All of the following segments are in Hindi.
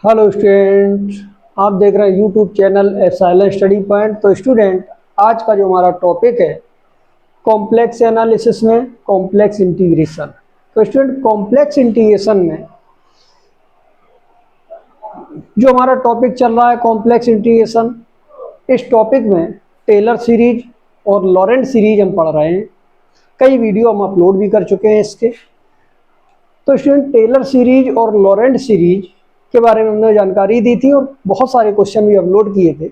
हेलो स्टूडेंट, आप देख रहे हैं YouTube channel epsilon study point. तो स्टूडेंट, आज का जो हमारा टॉपिक है कॉम्प्लेक्स एनालिसिस में कॉम्प्लेक्स इंटीग्रेशन। तो स्टूडेंट, कॉम्प्लेक्स इंटीग्रेशन में जो हमारा टॉपिक चल रहा है कॉम्प्लेक्स इंटीग्रेशन, इस टॉपिक में टेलर सीरीज और लॉरेंट सीरीज हम पढ़ रहे हैं। कई वीडियो हम अपलोड भी कर चुके हैं इसके। तो स्टूडेंट, टेलर सीरीज और लॉरेंट सीरीज के बारे में हमने जानकारी दी थी और बहुत सारे क्वेश्चन भी अपलोड किए थे।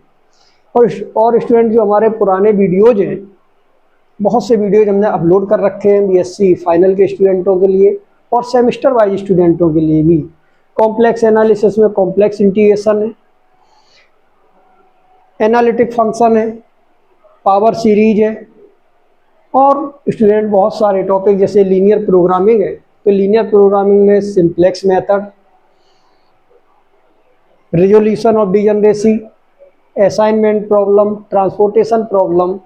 और स्टूडेंट, जो हमारे पुराने वीडियोज हैं, बहुत से वीडियोज हमने अपलोड कर रखे हैं बीएससी फाइनल के स्टूडेंटों के लिए और सेमेस्टर वाइज स्टूडेंटों के लिए भी। कॉम्प्लेक्स एनालिसिस में कॉम्प्लेक्स इंटीग्रेशन है, एनालिटिक फंक्शन है, पावर सीरीज है और स्टूडेंट बहुत सारे टॉपिक जैसे लीनियर प्रोग्रामिंग है। तो लीनियर प्रोग्रामिंग में simplex method, resolution of degeneracy, assignment problem, transportation problem,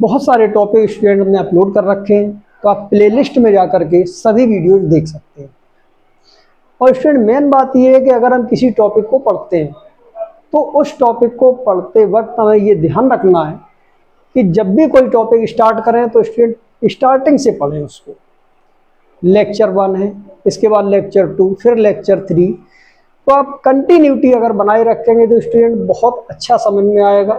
बहुत सारे टॉपिक स्टूडेंट हमने अपलोड कर रखे हैं। तो आप प्लेलिस्ट में जा करके सभी वीडियोज देख सकते हैं। और स्टूडेंट, मेन बात यह है कि अगर हम किसी टॉपिक को पढ़ते हैं तो उस टॉपिक को पढ़ते वक्त हमें ये ध्यान रखना है कि जब भी कोई टॉपिक स्टार्ट करें तो स्टूडेंट स्टार्टिंग से पढ़ें उसको। लेक्चर 1 है, इसके बाद लेक्चर 2, फिर लेक्चर 3। तो आप कंटिन्यूटी अगर बनाए रखेंगे तो स्टूडेंट बहुत अच्छा समझ में आएगा।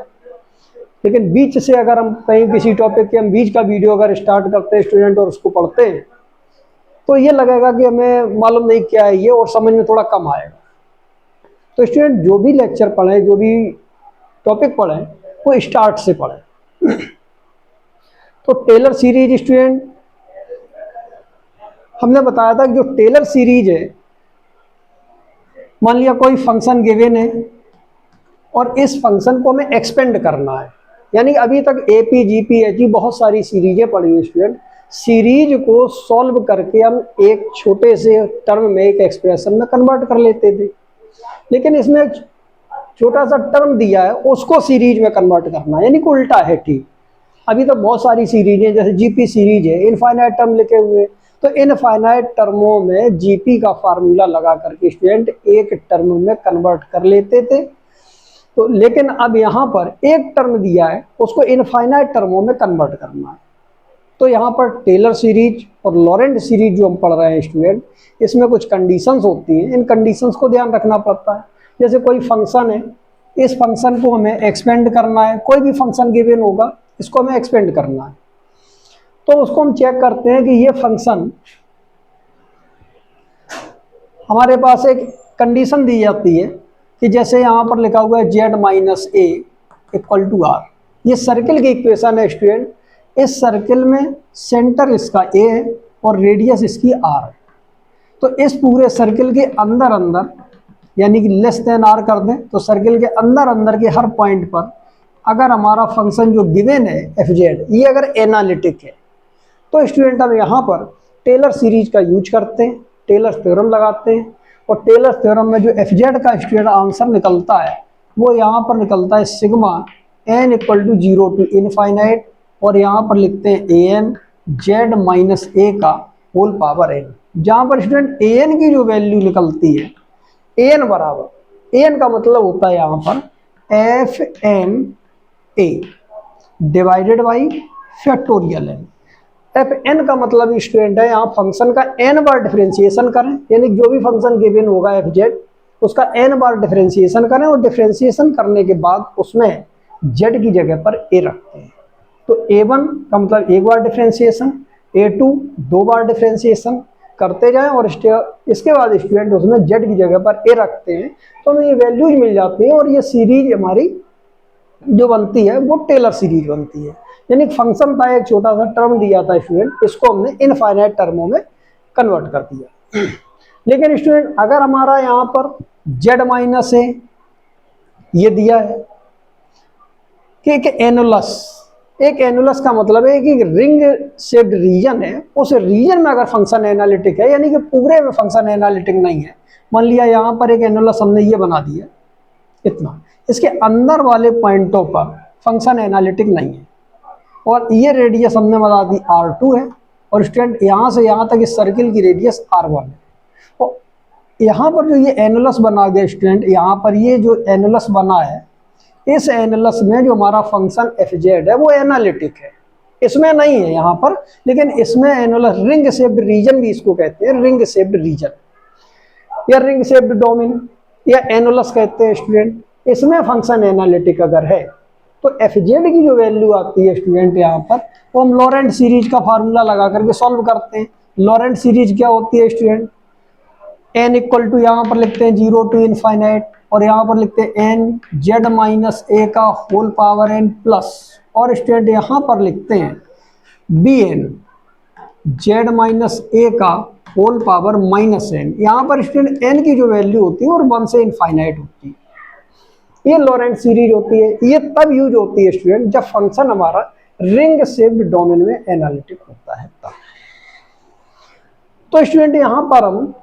लेकिन बीच से अगर हम कहीं किसी टॉपिक के हम बीच का वीडियो अगर स्टार्ट करते हैं स्टूडेंट और उसको पढ़ते हैं तो ये लगेगा कि हमें मालूम नहीं क्या है ये और समझ में थोड़ा कम आएगा। तो स्टूडेंट, जो भी लेक्चर पढ़ें, जो भी टॉपिक पढ़ें, वो स्टार्ट से पढ़ें। तो टेलर सीरीज स्टूडेंट, हमने बताया था कि जो टेलर सीरीज है, मान लिया कोई फंक्शन गिवन है और इस फंक्शन को हमें एक्सपेंड करना है। यानी अभी तक एपी जीपी एचई बहुत सारी सीरीजें पढ़ी हैं स्टूडेंट। सीरीज को सॉल्व करके हम एक छोटे से टर्म में, एक एक्सप्रेशन में कन्वर्ट कर लेते थे। लेकिन इसमें एक छोटा सा टर्म दिया है, उसको सीरीज में कन्वर्ट करना है, यानी कि उल्टा है। ठीक, अभी तो बहुत सारी सीरीजें जैसे जीपी सीरीज है, इनफाइनाइट टर्म लिखे हुए। तो इनफाइनाइट टर्मों में जीपी का फार्मूला लगा करके स्टूडेंट एक टर्म में कन्वर्ट कर लेते थे। तो लेकिन अब यहाँ पर एक टर्म दिया है, उसको इनफाइनाइट टर्मों में कन्वर्ट करना है। तो यहाँ पर टेलर सीरीज और लॉरेंट सीरीज जो हम पढ़ रहे हैं स्टूडेंट, इसमें कुछ कंडीशंस होती हैं। इन कंडीशंस को ध्यान रखना पड़ता है। जैसे कोई फंक्शन है, इस फंक्शन को हमें एक्सपेंड करना है। कोई भी फंक्शन गिवन होगा, इसको हमें एक्सपेंड करना है। तो उसको हम चेक करते हैं कि ये फंक्शन, हमारे पास एक कंडीशन दी जाती है कि जैसे यहाँ पर लिखा हुआ है z minus A equal to R. ये सर्किल की इक्वेशन है स्टूडेंट। इस सर्किल में सेंटर इसका ए है और रेडियस इसकी आर है। तो इस पूरे सर्किल के अंदर अंदर, यानी कि लेस देन आर कर दें, तो सर्किल के अंदर अंदर के हर पॉइंट पर अगर हमारा फंक्शन जो गिवन है एफ जेड, ये अगर एनालिटिक है, तो स्टूडेंट हम यहाँ पर टेलर सीरीज का यूज करते हैं, टेलर थ्योरम लगाते हैं। और टेलर थ्योरम में जो एफ जेड का स्टूडेंट आंसर निकलता है वो यहाँ पर निकलता है sigma N equal to 0 to infinite, और यहाँ पर लिखते हैं A N Z minus A का होल पावर एन। जहाँ पर स्टूडेंट ए एन की जो वैल्यू निकलती है, ए एन बराबर, ए एन का मतलब होता है यहाँ पर F N A divided by factorial N. F N का मतलब स्टूडेंट है यहाँ फंक्शन का एन बार डिफरेंशिएशन करें, यानी जो भी फंक्शन गिवन होगा एफ जेड, उसका एन बार डिफरेंशिएशन करें और डिफरेंशिएशन करने के बाद उसमें जेड की जगह पर ए रखते हैं। तो ए1 का मतलब एक बार डिफरेंशिएशन, ए2 2 बार डिफरेंशिएशन करते जाएं और इसके बाद स्टूडेंट उसमें जेड की जगह पर ए रखते हैं। तो हमें ये वैल्यूज मिल जाती हैं और ये सीरीज हमारी जो बनती है वो टेलर सीरीज बनती है। यानी फंक्शन था, एक छोटा सा टर्म दिया था स्टूडेंट, इसको हमने इनफाइनाइट टर्मों में कन्वर्ट कर दिया। लेकिन स्टूडेंट, अगर हमारा यहाँ पर z माइनस है, ये दिया है कि एक एनुलस का मतलब है कि रिंग शेप्ड रीजन है, उस रीजन में अगर फंक्शन एनालिटिक है, यानी कि पूरे में फंक्शन एनालिटिक नहीं है। मान लिया यहाँ पर एक एनुलस हमने ये बना दिया इतना, इसके अंदर वाले पॉइंटों पर फंक्शन एनालिटिक नहीं है और ये रेडियस हमने बता दी R2 है और स्टूडेंट यहाँ से यहाँ तक इस सर्किल की रेडियस R1 है। तो यहाँ पर जो ये एनुलस बना गया स्टूडेंट, यहाँ पर ये जो एनुलस बना है, इस एनुलस में जो हमारा फंक्शन एफ जेड है वो एनालिटिक है, इसमें नहीं है यहाँ पर, लेकिन इसमें एनुलस रिंग शेप्ड रीजन भी इसको कहते हैं, रिंग शेप्ड रीजन या रिंग शेप्ड डोमेन या एनुलस कहते हैं स्टूडेंट। इसमें फंक्शन एनालिटिक अगर है तो एफ जेड की जो वैल्यू आती है स्टूडेंट यहाँ पर, वो हम लॉरेंट सीरीज का फार्मूला लगा करके सॉल्व करते हैं। लॉरेंट सीरीज क्या होती है स्टूडेंट, n इक्वल टू यहाँ पर लिखते हैं 0 टू इनफाइनाइट, और यहाँ पर लिखते हैं n जेड माइनस ए का होल पावर n प्लस, और स्टूडेंट यहाँ पर लिखते हैं bn जेड माइनस ए का होल पावर माइनस n। यहाँ पर स्टूडेंट n की जो वैल्यू होती है और 1 से इनफाइनाइट होती है, ये लॉरेंट सीरीज होती है। ये तब यूज होती है स्टूडेंट जब फंक्शन हमारा रिंग शेप्ड डोमेन में एनालिटिक होता है तब। तो स्टूडेंट यहाँ पर हम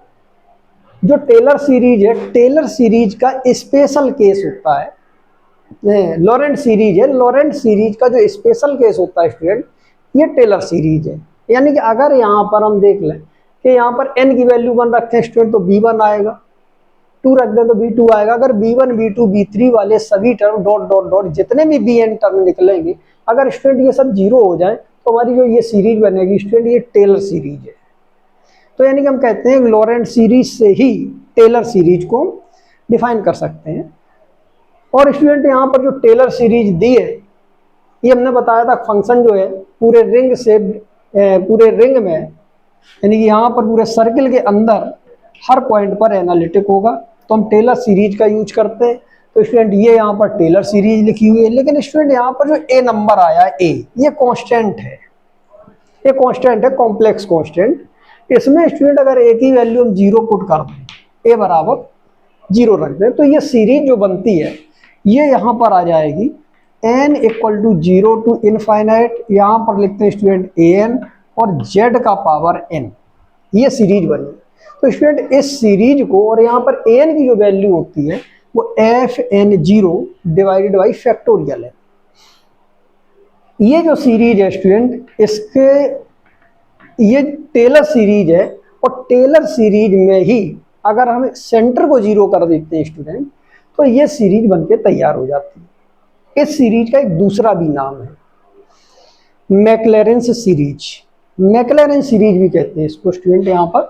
जो टेलर सीरीज है, टेलर सीरीज का स्पेशल केस होता है, लॉरेंट सीरीज है, लॉरेंट सीरीज का जो स्पेशल केस होता है स्टूडेंट, ये टेलर सीरीज है। यानी कि अगर यहाँ पर हम देख लें कि यहाँ पर n की वैल्यू 1 रखें स्टूडेंट तो b1 आएगा, 2 रख दें तो b2 आएगा। अगर b1 b2 b3 वाले सभी टर्म डॉट डॉट डॉट जितने भी bn टर्म निकलेंगे, अगर स्टूडेंट ये सब 0 हो जाए तो हमारी जो ये सीरीज बनेगी स्टूडेंट, ये टेलर सीरीज है। तो यानी कि हम कहते हैं लॉरेंट सीरीज से ही टेलर सीरीज को डिफाइन कर सकते हैं। और स्टूडेंट यहाँ पर जो टेलर सीरीज दी है, ये हमने बताया था फंक्शन जो है पूरे रिंग से पूरे रिंग में, यानी कि यहाँ पर पूरे सर्किल के अंदर हर पॉइंट पर एनालिटिक होगा, तो हम टेलर सीरीज का यूज करते हैं। तो स्टूडेंट ये यहाँ पर टेलर सीरीज लिखी हुई है, लेकिन स्टूडेंट यहाँ पर जो ए नंबर आया है ए, ये कांस्टेंट है, ये कांस्टेंट है, कॉम्प्लेक्स कांस्टेंट। इसमें स्टूडेंट अगर ए की वैल्यू हम 0 पुट कर दें, ए बराबर 0 रख दें, तो ये सीरीज जो बनती है ये यहाँ पर आ जाएगी n equal to 0 to infinite, यहाँ पर लिखते हैं स्टूडेंट an और z का पावर n, ये सीरीज बनी। तो स्टूडेंट इस सीरीज को, और यहाँ पर an की जो वैल्यू होती है वो fn0 डिवाइडेड बाई फैक्टोरियल है। ये जो सीरीज है स्टूडेंट, इसके ये टेलर सीरीज है, और टेलर सीरीज में ही अगर हम सेंटर को 0 कर देते हैं स्टूडेंट, तो ये सीरीज बनके तैयार हो जाती है। इस सीरीज का एक दूसरा भी नाम है मैक्लेरेंस सीरीज, मैक्लेरेन सीरीज भी कहते हैं इसको स्टूडेंट। यहाँ पर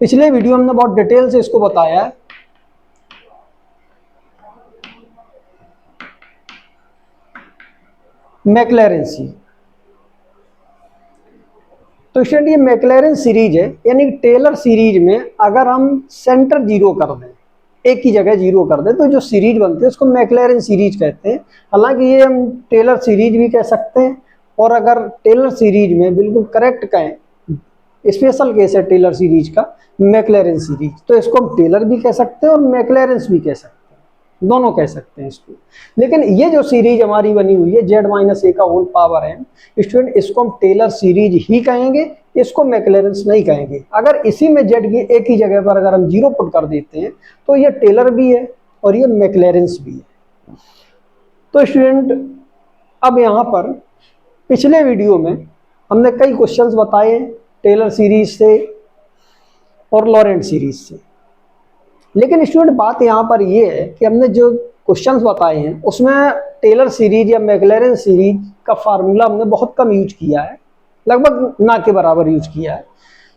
पिछले वीडियो हमने बहुत डिटेल से इसको बताया है। मैक्लेरेन सीरीज, तो स्टूडेंट ये मैक्लेरेन सीरीज है, यानी टेलर सीरीज में अगर हम सेंटर 0 कर दें, एक की जगह 0 कर दें, तो जो सीरीज बनती है उसको मैक्लेरेन सीरीज कहते हैं। हालांकि ये हम टेलर सीरीज भी कह सकते हैं, और अगर टेलर सीरीज में बिल्कुल करेक्ट कहें, स्पेशल केस है टेलर सीरीज का मैक्लेरेन सीरीज, तो इसको हम टेलर भी कह सकते हैं और मैक्लेरेंस भी कह सकते हैं, दोनों कह सकते हैं इसको। लेकिन ये जो सीरीज हमारी बनी हुई है जेड माइनस ए का होल पावर है स्टूडेंट, इसको हम टेलर सीरीज ही कहेंगे, इसको मैक्लेरेंस नहीं कहेंगे। अगर इसी में जेड की एक ही जगह पर अगर हम 0 पुट कर देते हैं तो ये टेलर भी है और ये मैक्लेरेंस भी है। तो स्टूडेंट अब यहाँ पर पिछले वीडियो में हमने कई क्वेश्चंस बताए टेलर सीरीज से और लॉरेंट सीरीज से, लेकिन स्टूडेंट बात यहाँ पर ये है कि हमने जो क्वेश्चंस बताए हैं उसमें टेलर सीरीज या मैक्लेरेन सीरीज का फार्मूला हमने बहुत कम यूज किया है, लगभग ना के बराबर यूज किया है।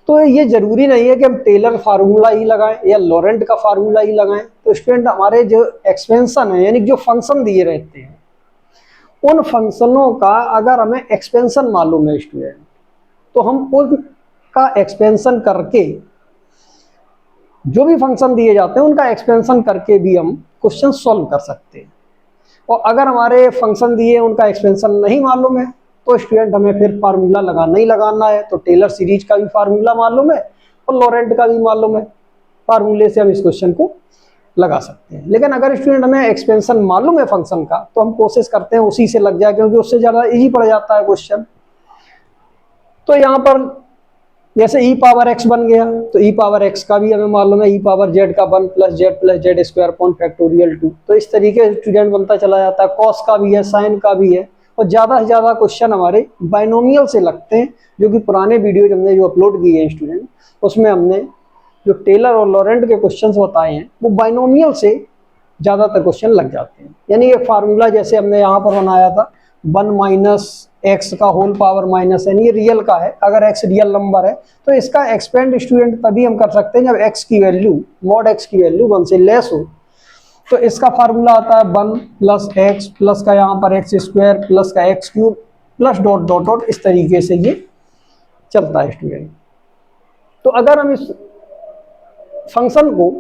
तो ये जरूरी नहीं है कि हम टेलर फार्मूला ही लगाएं या लॉरेंट का फार्मूला ही लगाएं। तो स्टूडेंट हमारे जो एक्सपेंशन है, यानी जो फंक्शन दिए रहते हैं, उन फंक्शनों का अगर हमें एक्सपेंशन मालूम है स्टूडेंट, तो हम उनका एक्सपेंशन करके, जो भी फंक्शन दिए जाते हैं उनका एक्सपेंशन करके भी हम क्वेश्चन सॉल्व कर सकते हैं। और अगर हमारे फंक्शन दिए उनका एक्सपेंशन नहीं मालूम है तो स्टूडेंट हमें फिर फार्मूला लगाना ही लगाना है। तो टेलर सीरीज का भी फार्मूला मालूम है और लॉरेंट का भी मालूम है, फार्मूले से हम इस क्वेश्चन को लगा सकते हैं। लेकिन अगर स्टूडेंट हमें एक्सपेंशन मालूम है फंक्शन का, तो हम कोशिश करते हैं उसी से लग जाए, क्योंकि उससे ज़्यादा इजी पड़ जाता है क्वेश्चन। तो यहाँ पर जैसे ई पावर एक्स बन गया, तो ई पावर एक्स का भी हमें मालूम है, ई पावर जेड का 1 plus Z square upon factorial 2। तो इस तरीके से स्टूडेंट बनता चला जाता है। कॉस का भी है, साइन का भी है, और ज़्यादा से ज़्यादा क्वेश्चन हमारे बाइनोमियल से लगते हैं, जो कि पुराने वीडियो हमने जो अपलोड किए हैं स्टूडेंट, उसमें हमने जो टेलर और लॉरेंट के क्वेश्चंस बताए हैं वो बाइनोमियल से ज़्यादातर क्वेश्चन लग जाते हैं। यानी ये फार्मूला जैसे हमने यहाँ पर बनाया था 1 माइनस एक्स का होल पावर माइनस एन, ये रियल का है। अगर एक्स रियल नंबर है तो इसका एक्सपेंड स्टूडेंट तभी हम कर सकते हैं जब एक्स की वैल्यू मॉड एक्स की वैल्यू 1 से लेस हो। तो इसका फार्मूला आता है 1 प्लस एक्स प्लस का यहाँ पर एक्स स्क्वायर प्लस का x cube plus dot dot dot, इस तरीके से ये चलता है स्टूडेंट। तो अगर हम इस फंक्शन को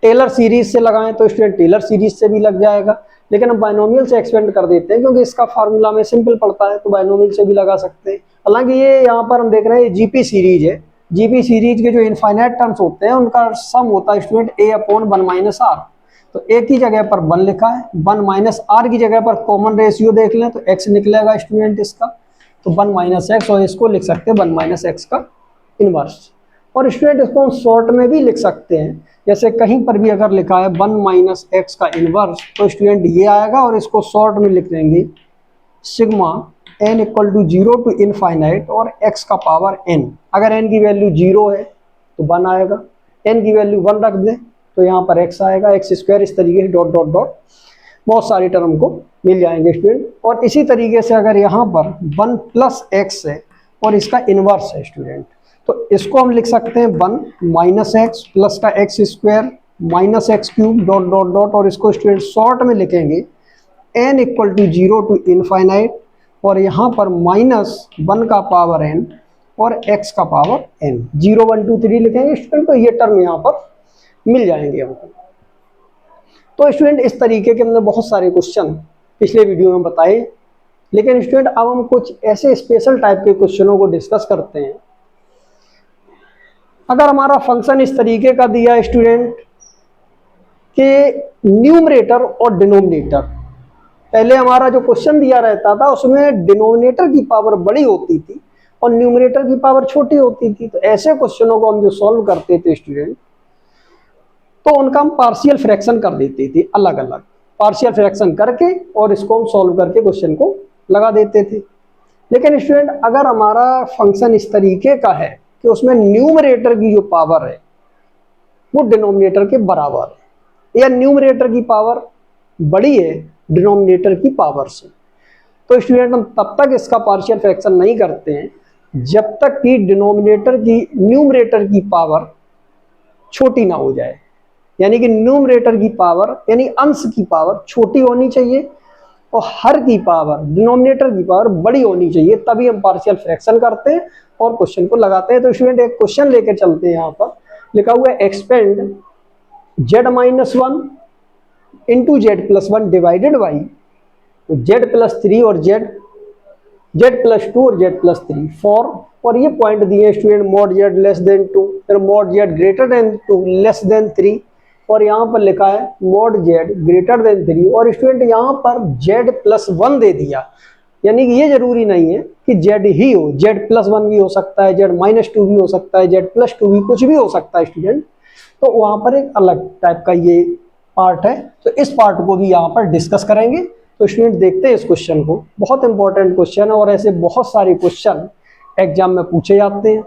टेलर सीरीज से लगाएं तो स्टूडेंट टेलर सीरीज से भी लग जाएगा, लेकिन हम बाइनोमियल से एक्सपेंड कर देते हैं क्योंकि इसका फार्मूला में सिंपल पड़ता है, तो बाइनोमियल से भी लगा सकते हैं। हालांकि ये यहाँ पर हम देख रहे हैं ये जीपी सीरीज है। जीपी सीरीज के जो इनफाइनाइट टर्म्स होते हैं उनका सम होता है student a upon 1 minus R. तो a की जगह पर 1 लिखा है, 1 माइनस आर की जगह पर कॉमन रेशियो देख लें तो x निकलेगा स्टूडेंट इसका, तो 1 माइनस एक्स, और इसको लिख सकते हैं 1 माइनस एक्स का इनवर्स। और स्टूडेंट इसको हम शॉर्ट में भी लिख सकते हैं, जैसे कहीं पर भी अगर लिखा है 1 माइनस एक्स का इनवर्स तो स्टूडेंट ये आएगा, और इसको शॉर्ट में लिख देंगे sigma n equal to 0 to infinite और x का पावर n। अगर n की वैल्यू 0 है तो 1 आएगा, n की वैल्यू 1 रख दें तो यहाँ पर x आएगा, एक्स स्क्वायर, इस तरीके से डॉट डॉट डॉट बहुत सारी टर्म को मिल जाएंगे स्टूडेंट। और इसी तरीके से अगर यहाँ पर 1 प्लस एक्स है और इसका इनवर्स है स्टूडेंट, तो इसको हम लिख सकते हैं 1 माइनस एक्स प्लस का X square minus X cube dot dot dot, और इसको स्टूडेंट शॉर्ट में लिखेंगे n equal to 0 to infinite, और यहाँ पर माइनस 1 का पावर n और x का पावर n, 0 1 2 3 लिखेंगे स्टूडेंट, तो ये टर्म यहाँ पर मिल जाएंगे हमको। तो स्टूडेंट इस तरीके के हमने बहुत सारे क्वेश्चन पिछले वीडियो में बताए, लेकिन स्टूडेंट अब हम कुछ ऐसे स्पेशल टाइप के क्वेश्चनों को डिस्कस करते हैं। अगर हमारा फंक्शन इस तरीके का दिया है स्टूडेंट कि न्यूमरेटर और डिनोमिनेटर, पहले हमारा जो क्वेश्चन दिया रहता था उसमें डिनोमिनेटर की पावर बड़ी होती थी और न्यूमरेटर की पावर छोटी होती थी, तो ऐसे क्वेश्चनों को हम जो सॉल्व करते थे स्टूडेंट, तो उनका हम पार्शियल फ्रैक्शन कर देते थे, अलग अलग पार्शियल फ्रैक्शन करके और इसको हम सॉल्व करके क्वेश्चन को लगा देते थे। लेकिन स्टूडेंट अगर हमारा फंक्शन इस तरीके का है कि उसमें न्यूमरेटर की जो पावर है वो डिनोमिनेटर के बराबर है, या न्यूमरेटर की पावर बड़ी है डिनोमिनेटर की पावर से, तो स्टूडेंट हम तब तक इसका पार्शियल फ्रैक्शन नहीं करते हैं जब तक कि डिनोमिनेटर की न्यूमरेटर की पावर छोटी ना हो जाए। यानी कि न्यूमरेटर की पावर यानी अंश की पावर छोटी होनी चाहिए और हर की पावर डिनोमिनेटर की पावर बड़ी होनी चाहिए, तभी हम पार्शियल फ्रैक्शन करते हैं और क्वेश्चन को लगाते हैं। तो स्टूडेंट एक क्वेश्चन लेकर चलते हैं, यहाँ पर लिखा हुआ है expand z minus 1 into Z plus 1 divided by z plus 3 और z प्लस 2 और z प्लस 3 फॉर, और ये पॉइंट दिए student mod z less than 2, फिर mod z greater than 2 less than 3, और यहाँ पर लिखा है मॉड z ग्रेटर देन 3, और स्टूडेंट यहाँ पर z प्लस 1 दे दिया। यानी कि ये जरूरी नहीं है कि z ही हो, z प्लस 1 भी हो सकता है, z माइनस 2 भी हो सकता है, z प्लस 2 भी, कुछ भी हो सकता है स्टूडेंट। तो वहाँ पर एक अलग टाइप का ये पार्ट है, तो इस पार्ट को भी यहाँ पर डिस्कस करेंगे। तो स्टूडेंट देखते हैं इस क्वेश्चन को, बहुत इंपॉर्टेंट क्वेश्चन है और ऐसे बहुत सारे क्वेश्चन एग्जाम में पूछे जाते हैं।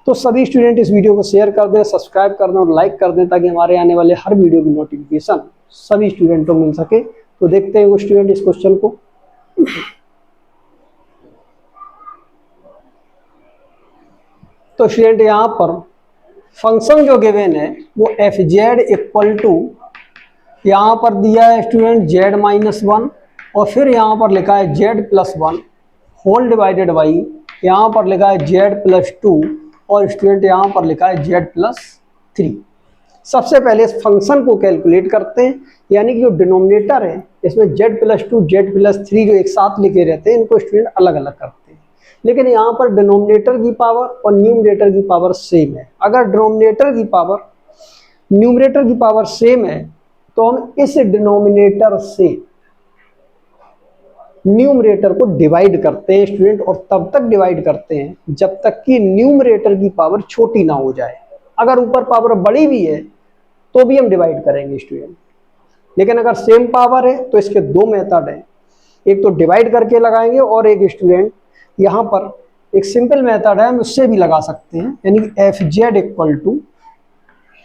तो सभी स्टूडेंट इस वीडियो को शेयर कर दें, सब्सक्राइब कर दें और लाइक कर दें ताकि हमारे आने वाले हर वीडियो की नोटिफिकेशन सभी स्टूडेंटों को मिल सके। तो देखते हैं वो स्टूडेंट इस क्वेश्चन को। तो स्टूडेंट यहाँ पर फंक्शन जो गिवन है वो एफ जेड इक्वल टू, यहाँ पर दिया है स्टूडेंट z माइनस 1 और फिर यहाँ पर लिखा है z plus 1 whole divided by, यहाँ पर लिखा है z प्लस 2 और स्टूडेंट यहाँ पर लिखा है z प्लस 3। सबसे पहले इस फंक्शन को कैलकुलेट करते हैं, यानी कि जो डिनोमिनेटर है इसमें z प्लस 2 z प्लस 3 जो एक साथ लिखे रहते हैं इनको स्टूडेंट अलग अलग करते हैं, लेकिन यहाँ पर डिनोमिनेटर की पावर और न्यूमरेटर की पावर सेम है। अगर डिनोमिनेटर की पावर न्यूमरेटर की पावर सेम है तो हम इस डिनोमिनेटर से न्यूमरेटर को डिवाइड करते हैं स्टूडेंट, और तब तक डिवाइड करते हैं जब तक कि न्यूमरेटर की पावर छोटी ना हो जाए। अगर ऊपर पावर बड़ी भी है तो भी हम डिवाइड करेंगे स्टूडेंट, लेकिन अगर सेम पावर है तो इसके दो मेथड हैं, एक तो डिवाइड करके लगाएंगे और एक स्टूडेंट यहाँ पर एक सिंपल मेथड है, हम उससे भी लगा सकते हैं। यानी कि एफ जेड इक्वल टू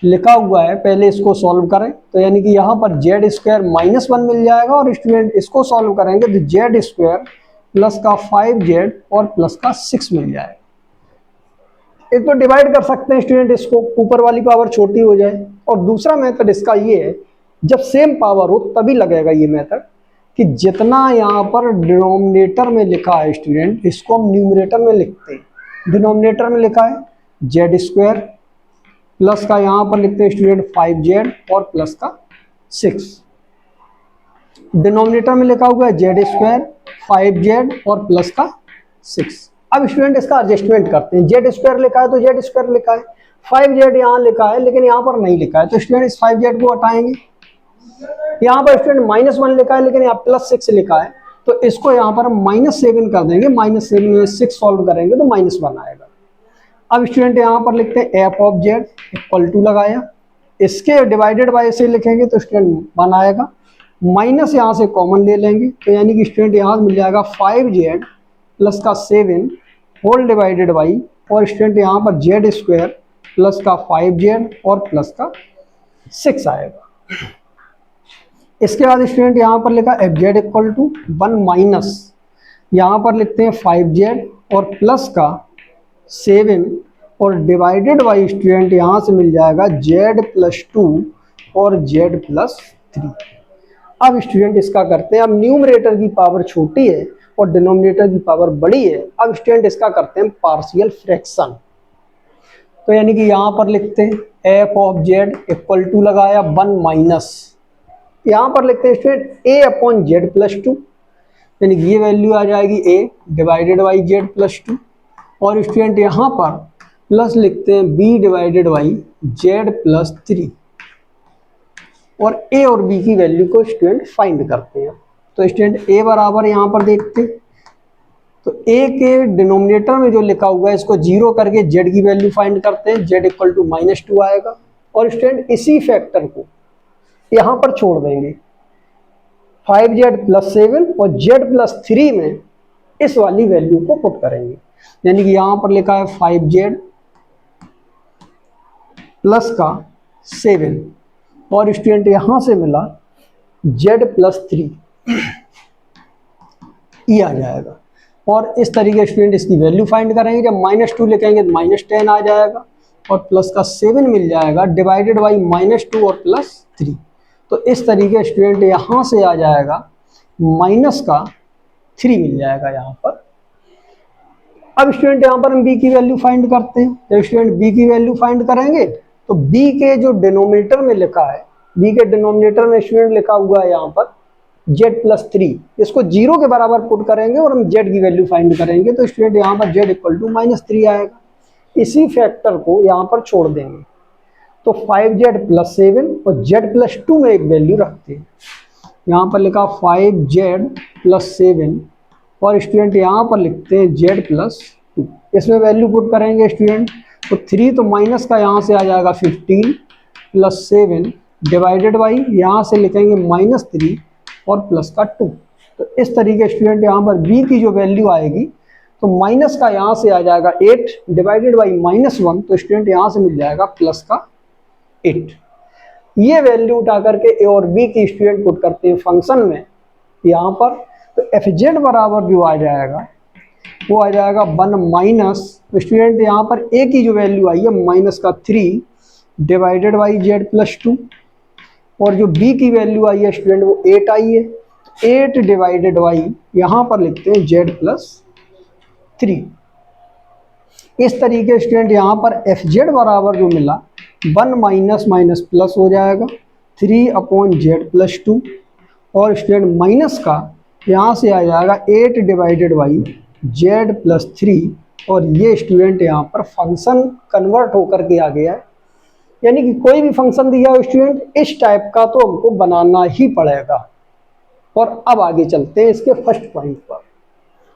लिखा हुआ है, पहले इसको सॉल्व करें तो यानी कि यहाँ पर जेड स्क्वायर -1 मिल जाएगा, और स्टूडेंट इसको सॉल्व करेंगे तो जेड स्क्वायर प्लस का 5z और प्लस का 6 मिल जाएगा। एक तो डिवाइड कर सकते हैं स्टूडेंट, इसको ऊपर वाली पावर छोटी हो जाए, और दूसरा मेथड इसका ये है, जब सेम पावर हो तभी लगेगा ये मेथड, कि जितना यहाँ पर डिनोमिनेटर में लिखा है स्टूडेंट, इसको हम न्यूमरेटर में लिखते हैं। डिनोमिनेटर में लिखा है जेड स्क्वायर प्लस का यहाँ पर लिखते हैं स्टूडेंट 5z और प्लस का 6। डिनोमिनेटर में लिखा हुआ है जेड स्क्वायर 5z और प्लस का 6। अब स्टूडेंट इसका एडजस्टमेंट करते हैं। जेड स्क्वायर लिखा है तो जेड स्क्वायर लिखा है, 5z यहाँ लिखा है लेकिन यहाँ पर नहीं लिखा है, तो स्टूडेंट इस 5z को हटाएंगे। यहाँ पर स्टूडेंट -1 लिखा है लेकिन यहाँ +6 लिखा है, तो इसको यहाँ पर हम -7 कर देंगे। -7 में 6 सॉल्व करेंगे तो -1 आएगा। अब स्टूडेंट यहाँ पर लिखते हैं F of Z equal to लगाया, इसके डिवाइडेड बाय से लिखेंगे तो स्टूडेंट 1 आएगा, माइनस यहाँ से कॉमन ले लेंगे तो यानी कि स्टूडेंट यहाँ मिल जाएगा 5z प्लस का 7 होल डिवाइडेड बाई, और स्टूडेंट यहाँ पर जेड स्क्वायर प्लस का 5z और प्लस का 6 आएगा। इसके बाद स्टूडेंट यहाँ पर लिखा F Z equal to 1 minus यहाँ पर लिखते हैं 5z और प्लस का 7 और डिवाइडेड बाई स्टूडेंट यहाँ से मिल जाएगा z प्लस 2 और z प्लस 3। अब स्टूडेंट इसका करते हैं, अब न्यूमरेटर की पावर छोटी है और डिनोमिनेटर की पावर बड़ी है। अब स्टूडेंट इसका करते हैं पार्शियल फ्रैक्शन, तो यानी कि यहाँ पर लिखते हैं F of Z equal to लगाया 1 माइनस यहाँ पर लिखते हैं student a upon Z plus 2, यानी कि ये वैल्यू आ जाएगी a divided by Z plus 2, और स्टूडेंट यहाँ पर प्लस लिखते हैं b divided by Z plus 3, और a और b की वैल्यू को स्टूडेंट फाइंड करते हैं। तो स्टूडेंट a बराबर यहाँ पर देखते हैं, तो a के डिनोमिनेटर में जो लिखा हुआ है इसको 0 करके z की वैल्यू फाइंड करते हैं, z इक्वल टू -2 आएगा, और स्टूडेंट इसी फैक्टर को यहाँ पर छोड़ देंगे 5z प्लस 7 और z प्लस 3 में इस वाली वैल्यू को पुट करेंगे, यानी कि यहाँ पर लिखा है 5z प्लस का 7 और स्टूडेंट यहाँ से मिला z प्लस 3, ये आ जाएगा। और इस तरीके स्टूडेंट इसकी वैल्यू फाइंड करेंगे, जब -2 लिखेंगे तो -10 आ जाएगा और प्लस का 7 मिल जाएगा डिवाइडेड बाई -2 और प्लस 3। तो इस तरीके स्टूडेंट यहाँ से आ जाएगा माइनस का 3 मिल जाएगा यहाँ पर। अब स्टूडेंट यहाँ पर हम b की वैल्यू फाइंड करते हैं। जब स्टूडेंट b की वैल्यू फाइंड करेंगे तो b के जो डिनोमिनेटर में लिखा है, b के डिनोमिनेटर में स्टूडेंट लिखा हुआ है यहाँ पर z प्लस 3, इसको 0 के बराबर पुट करेंगे और हम z की वैल्यू फाइंड करेंगे, तो स्टूडेंट यहाँ पर z इक्वल टू -3 आएगा। इसी फैक्टर को यहाँ पर छोड़ देंगे, तो 5z प्लस 7 और z प्लस 2 में एक वैल्यू रखते हैं। यहाँ पर लिखा 5z प्लस 7 और स्टूडेंट यहाँ पर लिखते हैं z प्लस 2, इसमें वैल्यू पुट करेंगे स्टूडेंट, तो 3 तो माइनस का यहाँ से आ जाएगा 15 प्लस 7 डिवाइडेड बाई यहाँ से लिखेंगे -3 और प्लस का 2। तो इस तरीके स्टूडेंट यहाँ पर b की जो वैल्यू आएगी तो माइनस का यहाँ से आ जाएगा 8 डिवाइडेड बाई -1, तो स्टूडेंट यहाँ से मिल जाएगा प्लस का 8। ये वैल्यू उठा करके a और b की स्टूडेंट पुट करते हैं फंक्शन में यहाँ पर, तो एफ जेड बराबर जो आ जाएगा वो आ जाएगा 1 माइनस, तो स्टूडेंट यहाँ पर a की जो वैल्यू आई है माइनस का 3 डिवाइडेड बाई जेड प्लस 2, और जो b की वैल्यू आई है स्टूडेंट वो 8 आई है, 8 डिवाइडेड बाई यहाँ पर लिखते हैं z प्लस 3। इस तरीके स्टूडेंट यहाँ पर एफ जेड बराबर जो मिला 1 माइनस माइनस प्लस हो जाएगा 3 अपॉन जेड प्लस 2, और स्टूडेंट माइनस का यहाँ से आ जाएगा 8 डिवाइडेड बाई जेड प्लस 3, और ये स्टूडेंट यहाँ पर फंक्शन कन्वर्ट होकर के आ गया है। यानी कि कोई भी फंक्शन दिया हो स्टूडेंट इस टाइप का तो हमको बनाना ही पड़ेगा। और अब आगे चलते हैं इसके फर्स्ट पॉइंट पर,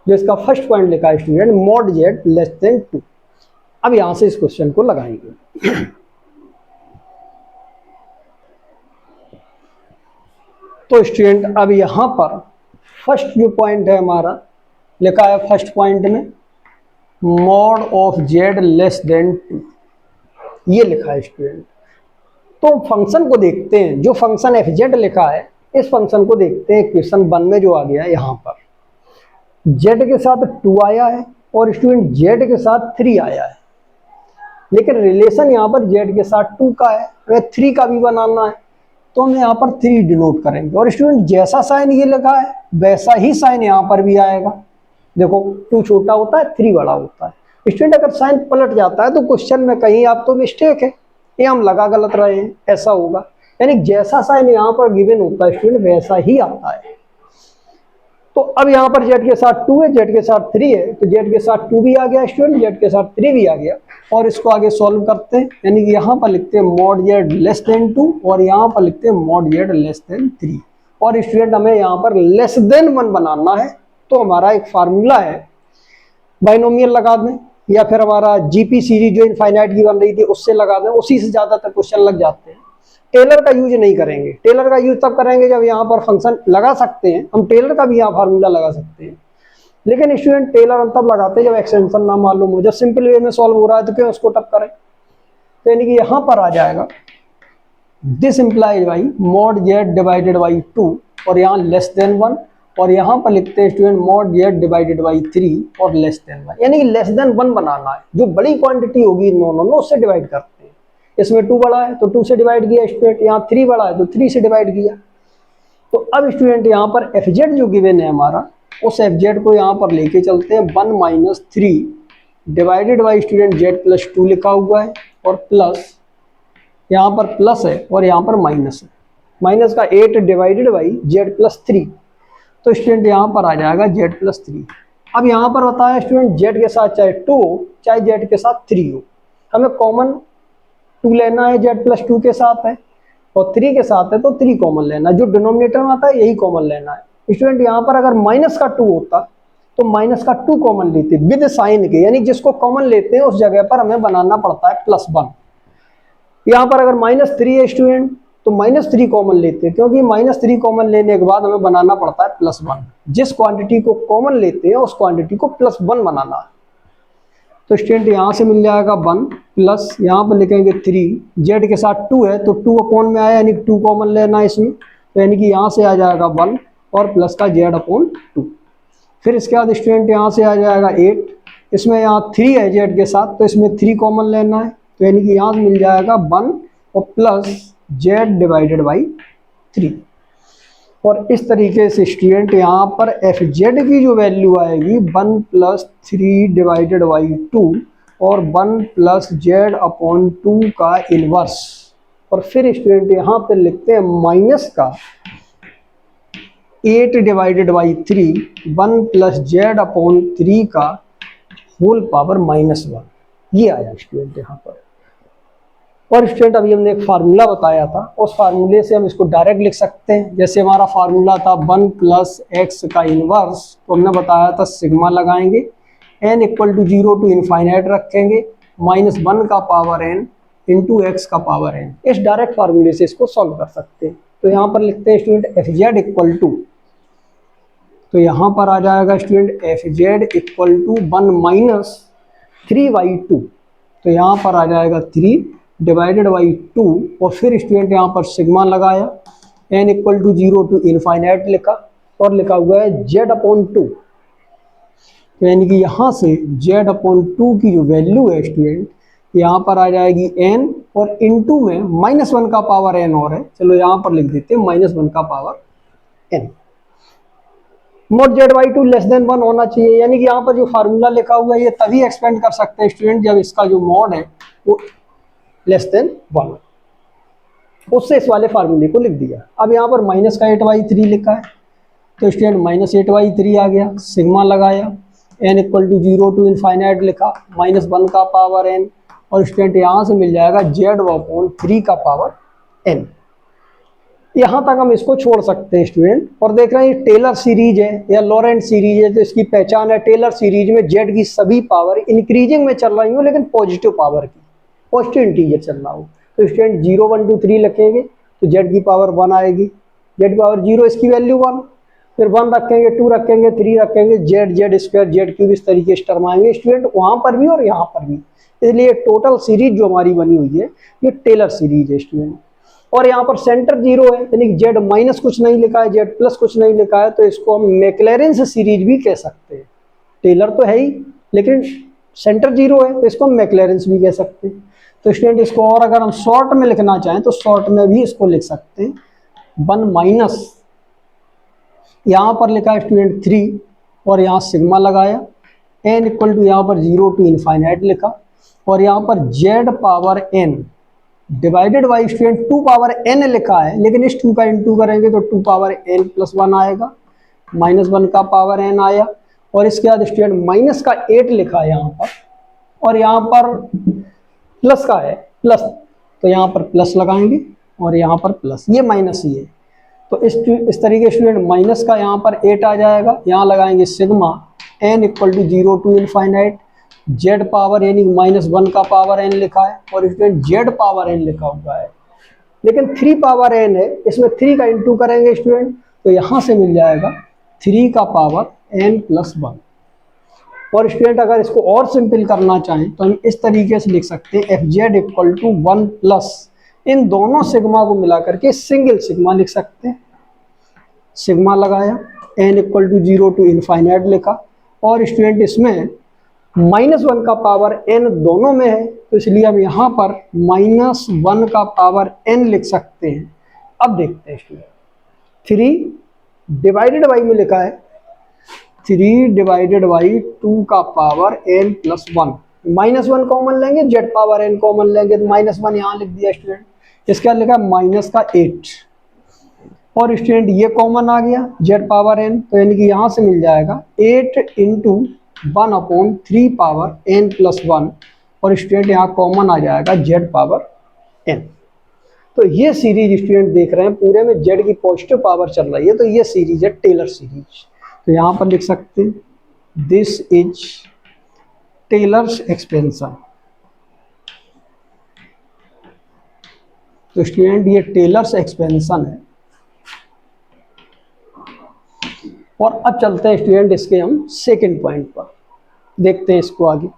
जो इसका फर्स्ट पॉइंट लिखा है student mod Z less than 2। अब यहाँ से इस क्वेश्चन को लगाएंगे। तो स्टूडेंट अब यहाँ पर फर्स्ट जो पॉइंट है हमारा लिखा है फर्स्ट पॉइंट में mod of Z less than 2, ये लिखा है स्टूडेंट। तो फंक्शन को देखते हैं, जो फंक्शन एफ जेड लिखा है इस फंक्शन को देखते हैं क्वेश्चन 1 में जो आ गया है। यहाँ पर जेड के साथ 2 आया है और स्टूडेंट जेड के साथ 3 आया है, लेकिन रिलेशन यहाँ पर जेड के साथ 2 का है, हमें 3 का भी बनाना है तो हम यहाँ पर 3 डिनोट करेंगे। और स्टूडेंट जैसा साइन ये लिखा है वैसा ही साइन यहाँ पर भी आएगा। देखो 2 छोटा होता है 3 बड़ा होता है। स्टूडेंट अगर साइन पलट जाता है तो क्वेश्चन में कहीं आप तो मिस्टेक है, ये हम लगा गलत रहे हैं, ऐसा होगा। यानी जैसा साइन यहाँ पर गिवन होता है स्टूडेंट वैसा ही आता है। तो अब यहाँ पर जेड के साथ 2 है, जेड के साथ 3 है, तो जेड के साथ 2 भी आ गया स्टूडेंट, जेड के साथ 3 भी आ गया। और इसको आगे सॉल्व करते हैं, यानी कि यहाँ पर लिखते हैं मॉड जेड लेस देन 2 और यहाँ पर लिखते हैं मॉड जेड लेस देन 3। और स्टूडेंट हमें यहाँ पर लेस देन 1 बनाना है, तो हमारा एक फार्मूला है, बाइनोमियल लगा दें या फिर हमारा जीपी सीरीज जो इनफाइनाइट की बन रही थी उससे लगा दें, उसी से ज़्यादातर क्वेश्चन लग जाते हैं। टेलर का यूज नहीं करेंगे, टेलर का यूज तब करेंगे जब यहाँ पर फंक्शन लगा सकते हैं, हम टेलर का भी यहाँ फार्मूला लगा सकते हैं, लेकिन स्टूडेंट टेलर हम तब लगाते हैं जब एक्सटेंशन ना मालूम हो। जब सिंपल वे में सॉल्व हो रहा है तो क्यों उसको तब करें। तो यानी कि यहाँ पर आ जाएगा this implies by mod Z divided by 2 और यहाँ लेस देन 1, और यहाँ पर लिखते हैं student mod Z divided by 3 और लेस देन 1, यानी कि लेस देन 1 बनाना है। जो बड़ी क्वांटिटी होगी नो उससे डिवाइड करते हैं। इसमें 2 बड़ा है तो 2 से डिवाइड किया स्टूडेंट, यहाँ 3 बड़ा है तो 3 से डिवाइड किया। तो अब स्टूडेंट यहाँ पर एफ जेड जो गिवन है हमारा, उस एफ जेड को यहाँ पर लेके चलते हैं 1 minus 3 divided by student Z plus 2 लिखा हुआ है, और प्लस यहाँ पर प्लस है और यहाँ पर माइनस है, माइनस का 8 डिवाइडेड बाई जेड प्लस 3, तो स्टूडेंट यहाँ पर आ जाएगा जेड प्लस 3। अब यहाँ पर बताया स्टूडेंट जेड के साथ चाहे 2 हो चाहे जेड के साथ 3 हो, हमें कॉमन 2 लेना है, जेड प्लस 2 के साथ है और 3 के साथ है तो 3 कॉमन लेना है, जो डिनोमिनेटर में आता है यही कॉमन लेना है। स्टूडेंट यहाँ पर अगर माइनस का 2 होता तो माइनस का 2 कॉमन लेते विद साइन के, यानी जिसको कॉमन लेते हैं उस जगह पर हमें बनाना पड़ता है +1। यहाँ पर अगर -3 है स्टूडेंट तो -3 कॉमन लेते हैं, क्योंकि -3 कॉमन लेने के बाद हमें बनाना पड़ता है +1। जिस क्वांटिटी को कॉमन लेते हैं उस क्वांटिटी को +1 बनाना है। तो स्टूडेंट यहाँ से मिल जाएगा 1 प्लस यहाँ पर लिखेंगे 3, जेड के साथ 2 है तो 2 अपॉन में आया यानी 2 कॉमन लेना है इसमें, तो यानी कि यहाँ से आ जाएगा 1 और प्लस का जेड अपॉन 2। फिर इसके बाद स्टूडेंट यहाँ से आ जाएगा 8, इसमें यहाँ 3 है जेड के साथ तो इसमें 3 कॉमन लेना है, तो यानी कि यहाँ से मिल जाएगा 1 और प्लस जेड डिवाइडेड बाई 3। और इस तरीके से स्टूडेंट यहाँ पर एफ जेड की जो वैल्यू आएगी 1 प्लस 3 डिवाइडेड बाई 2 और 1 प्लस जेड अपॉन 2 का इनवर्स। और फिर स्टूडेंट यहाँ पे लिखते हैं माइनस का 8 divided by 3 1 plus Z upon 3 का होल पावर -1, ये आया स्टूडेंट यहाँ पर। और स्टूडेंट अभी हमने एक फार्मूला बताया था, उस फार्मूले से हम इसको डायरेक्ट लिख सकते हैं। जैसे हमारा फार्मूला था 1 प्लस एक्स का इनवर्स, तो हमने बताया था सिग्मा लगाएंगे, n equal to 0 to infinite रखेंगे, -1 का पावर n इंटू एक्स का पावर n। इस डायरेक्ट फार्मूले से इसको सॉल्व कर सकते हैं। तो यहाँ पर लिखते हैं student F Z equal to, तो यहाँ पर आ जाएगा student F Z equal to 1 minus 3/2, तो यहाँ पर आ जाएगा 3 डिवाइडेड बाई 2 और फिर स्टूडेंट यहाँ पर सिग्मा लगाया, n equal to 0 to infinite लिखा और लिखा हुआ है z अपॉन 2, तो यानी कि यहाँ से z अपॉन 2 की जो वैल्यू है स्टूडेंट यहाँ पर आ जाएगी n और इनटू में -1 का पावर n और है, चलो यहाँ पर लिख देते हैं -1 का power n। Mode z/2 less than 1 होना चाहिए, यानी कि यहाँ पर जो फार्मूला लिखा हुआ है ये तभी एक्सपेंड कर सकते हैं स्टूडेंट जब इसका जो मॉड है वो लेस देन 1, उससे इस वाले फार्मूले को लिख दिया। अब यहाँ पर माइनस का 8/3 लिखा है तो स्टूडेंट -8/3 आ गया, सिग्मा लगाया, n equal to 0 to infinite लिखा, -1 का पावर n और स्टूडेंट यहाँ से मिल जाएगा z अपॉन 3 का पावर n। यहाँ तक हम इसको छोड़ सकते हैं स्टूडेंट। और देख रहे हैं टेलर सीरीज है या लॉरेंट सीरीज है, तो इसकी पहचान है टेलर सीरीज में z की सभी पावर इंक्रीजिंग में चल रही हो लेकिन पॉजिटिव पावर की, पॉजिटिव इंटीजर चल रहा हो। तो स्टूडेंट 0 1 2 3 लिखेंगे तो z की पावर 1 आएगी, z की पावर 0 इसकी वैल्यू 1 फिर 1 रखेंगे, 2 रखेंगे, 3 रखेंगे, Z Z square Z cube, इस तरीके से टर्म आएंगे स्टूडेंट, वहां पर भी और यहाँ पर भी। इसलिए टोटल सीरीज जो हमारी बनी हुई है ये टेलर सीरीज है स्टूडेंट। और यहाँ पर सेंटर जीरो है, यानी जेड माइनस कुछ नहीं लिखा है, जेड प्लस कुछ नहीं लिखा है, तो इसको हम मैक्लैरेंस सीरीज भी कह सकते हैं। टेलर तो है ही, लेकिन सेंटर जीरो है, तो इसको हम मैक्लैरेंस भी कह सकते हैं। तो स्टूडेंट इसको और अगर हम शॉर्ट में लिखना चाहें तो शॉर्ट में भी इसको लिख सकते हैं 1 माइनस, यहाँ पर लिखा है स्टूडेंट 3 और यहाँ सिग्मा लगाया, n इक्वल टू यहाँ पर 0 टू इनफाइनाइट लिखा, और यहाँ पर z power n divided by student 2 power n लिखा है, लेकिन इस 2 का इंटू करेंगे तो 2 पावर n प्लस 1 आएगा, -1 का पावर n आया, और इसके बाद स्टूडेंट माइनस का 8 लिखा है यहाँ पर, और यहाँ पर प्लस का है प्लस, तो यहाँ पर प्लस लगाएंगे और यहाँ पर प्लस, ये माइनस ही है, तो इस तरीके स्टूडेंट माइनस का यहाँ पर 8 आ जाएगा, यहाँ लगाएंगे sigma n equal to 0 to infinite, z power यानी -1 का पावर n लिखा है, और स्टूडेंट z पावर n लिखा हुआ है, लेकिन 3 पावर n है, इसमें 3 का इंटू करेंगे स्टूडेंट, तो यहाँ से मिल जाएगा 3 का पावर n प्लस 1। और स्टूडेंट अगर इसको और सिंपल करना चाहें तो हम इस तरीके से लिख सकते हैं fz इक्वल टू 1 प्लस, इन दोनों सिग्मा को मिला करके सिंगल सिग्मा लिख सकते हैं, सिग्मा लगाया, n equal to 0 to infinite लिखा, और स्टूडेंट इसमें -1 का पावर n दोनों में है, तो इसलिए हम यहाँ पर -1 का पावर n लिख सकते हैं। अब देखते हैं स्टूडेंट, 3 डिवाइडेड बाई में लिखा है 3 डिवाइडेड बाई 2 का पावर n प्लस 1, -1 कॉमन लेंगे, z पावर n कॉमन लेंगे, तो -1 यहाँ लिख दिया स्टूडेंट, इसके बाद लिखा माइनस का 8, और स्टूडेंट ये कॉमन आ गया z पावर n, तो यानी कि यहाँ से मिल जाएगा 8 इंटू 1/3 पावर n प्लस 1, और स्टूडेंट यहाँ कॉमन आ जाएगा z पावर n। तो ये सीरीज स्टूडेंट देख रहे हैं पूरे में z की पॉजिटिव पावर चल रही है, तो ये सीरीज है टेलर सीरीज। तो यहाँ पर लिख सकते हैं दिस इज टेलर्स एक्सपेंशन। तो स्टूडेंट ये टेलर्स एक्सपेंशन है। और अब चलते हैं स्टूडेंट इसके हम सेकंड पॉइंट पर, देखते हैं इसको आगे।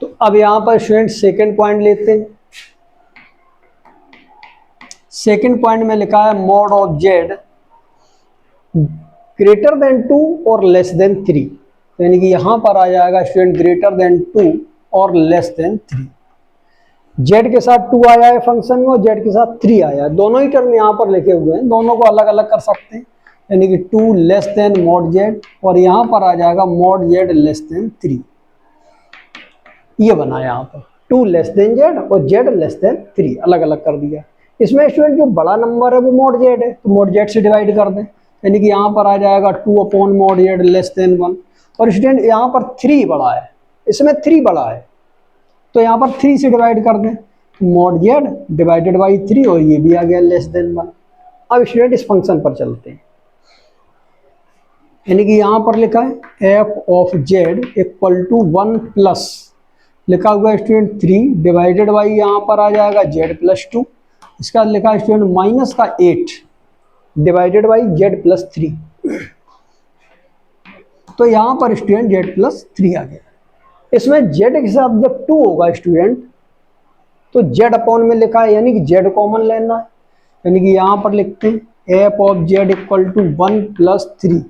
तो अब यहाँ पर स्टूडेंट सेकंड पॉइंट लेते हैं। सेकंड पॉइंट में लिखा है mod of Z greater than 2 और लेस देन 3, यानी कि यहाँ पर आ जाएगा स्टूडेंट ग्रेटर देन 2 और लेस देन 3। जेड के साथ 2 आया है फंक्शन में और जेड के साथ 3 आया है, दोनों ही टर्म यहाँ पर लिखे हुए हैं, दोनों को अलग अलग कर सकते हैं, यानी कि 2 लेस देन मॉड जेड, और यहाँ पर आ जाएगा मॉड जेड लेस देन 3। ये बना यहाँ पर 2 लेस देन जेड और जेड लेस देन 3 अलग अलग कर दिया। इसमें स्टूडेंट जो बड़ा नंबर है वो मॉड जेड है, तो मॉड जेड से डिवाइड कर दें, यानी कि यहाँ पर आ जाएगा 2 upon mod Z less than 1, और स्टूडेंट यहाँ पर 3 बड़ा है, इसमें 3 बड़ा है, तो यहाँ पर 3 से डिवाइड कर दें, मॉड जेड डिवाइडेड बाई 3, और ये भी आ गया लेस देन 1। अब स्टूडेंट इस फंक्शन पर चलते हैं, यानी कि यहाँ पर लिखा है F of Z equal to 1 plus, लिखा हुआ है स्टूडेंट 3 डिवाइडेड बाई यहाँ पर आ जाएगा जेड प्लस 2, इसका लिखा है स्टूडेंट माइनस का 8 डिवाइडेड बाई जेड प्लस 3, तो यहाँ पर स्टूडेंट जेड प्लस 3 आ गया। इसमें जेड के साथ जब 2 होगा स्टूडेंट तो जेड अपॉन में लिखा है, यानी कि जेड कॉमन लेना है, यानी कि यहाँ पर लिखते हैं F of Z equal to 1 plus 3,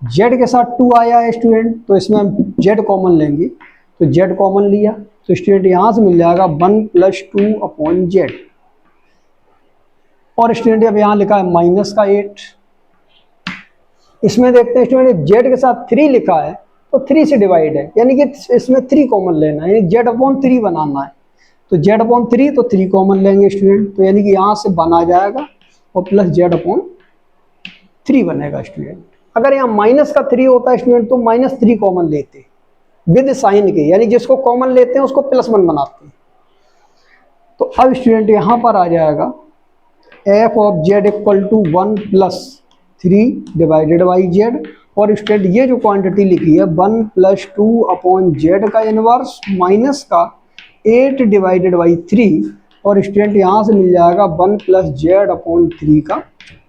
Z के साथ 2 आया है स्टूडेंट, तो इसमें हम जेड कॉमन लेंगे, तो जेड कॉमन लिया, तो स्टूडेंट यहाँ से मिल जाएगा 1 प्लस 2 अपॉन जेड, और स्टूडेंट अब यहाँ लिखा है माइनस का 8। इसमें देखते हैं स्टूडेंट जेड के साथ 3 लिखा है तो 3 से डिवाइड है, यानी कि इसमें 3 कॉमन लेना है, यानी जेड अपॉन 3 बनाना है, तो जेड अपॉन 3 तो 3 कॉमन लेंगे स्टूडेंट, तो यानी कि यहाँ से बना जाएगा और प्लस जेड अपॉन 3 बनेगा स्टूडेंट। अगर यहाँ माइनस का 3 होता है स्टूडेंट तो -3 कॉमन लेते विद साइन के, यानी जिसको कॉमन लेते हैं उसको +1 बनाते हैं। तो अब स्टूडेंट यहाँ पर आ जाएगा F of Z equal to 1 plus 3 divided by Z, और स्टूडेंट ये जो क्वांटिटी लिखी है 1 प्लस 2 अपॉन जेड का इनवर्स माइनस का 8 डिवाइडेड बाई 3, और स्टूडेंट यहाँ से मिल जाएगा 1 प्लस जेड अपॉन 3 का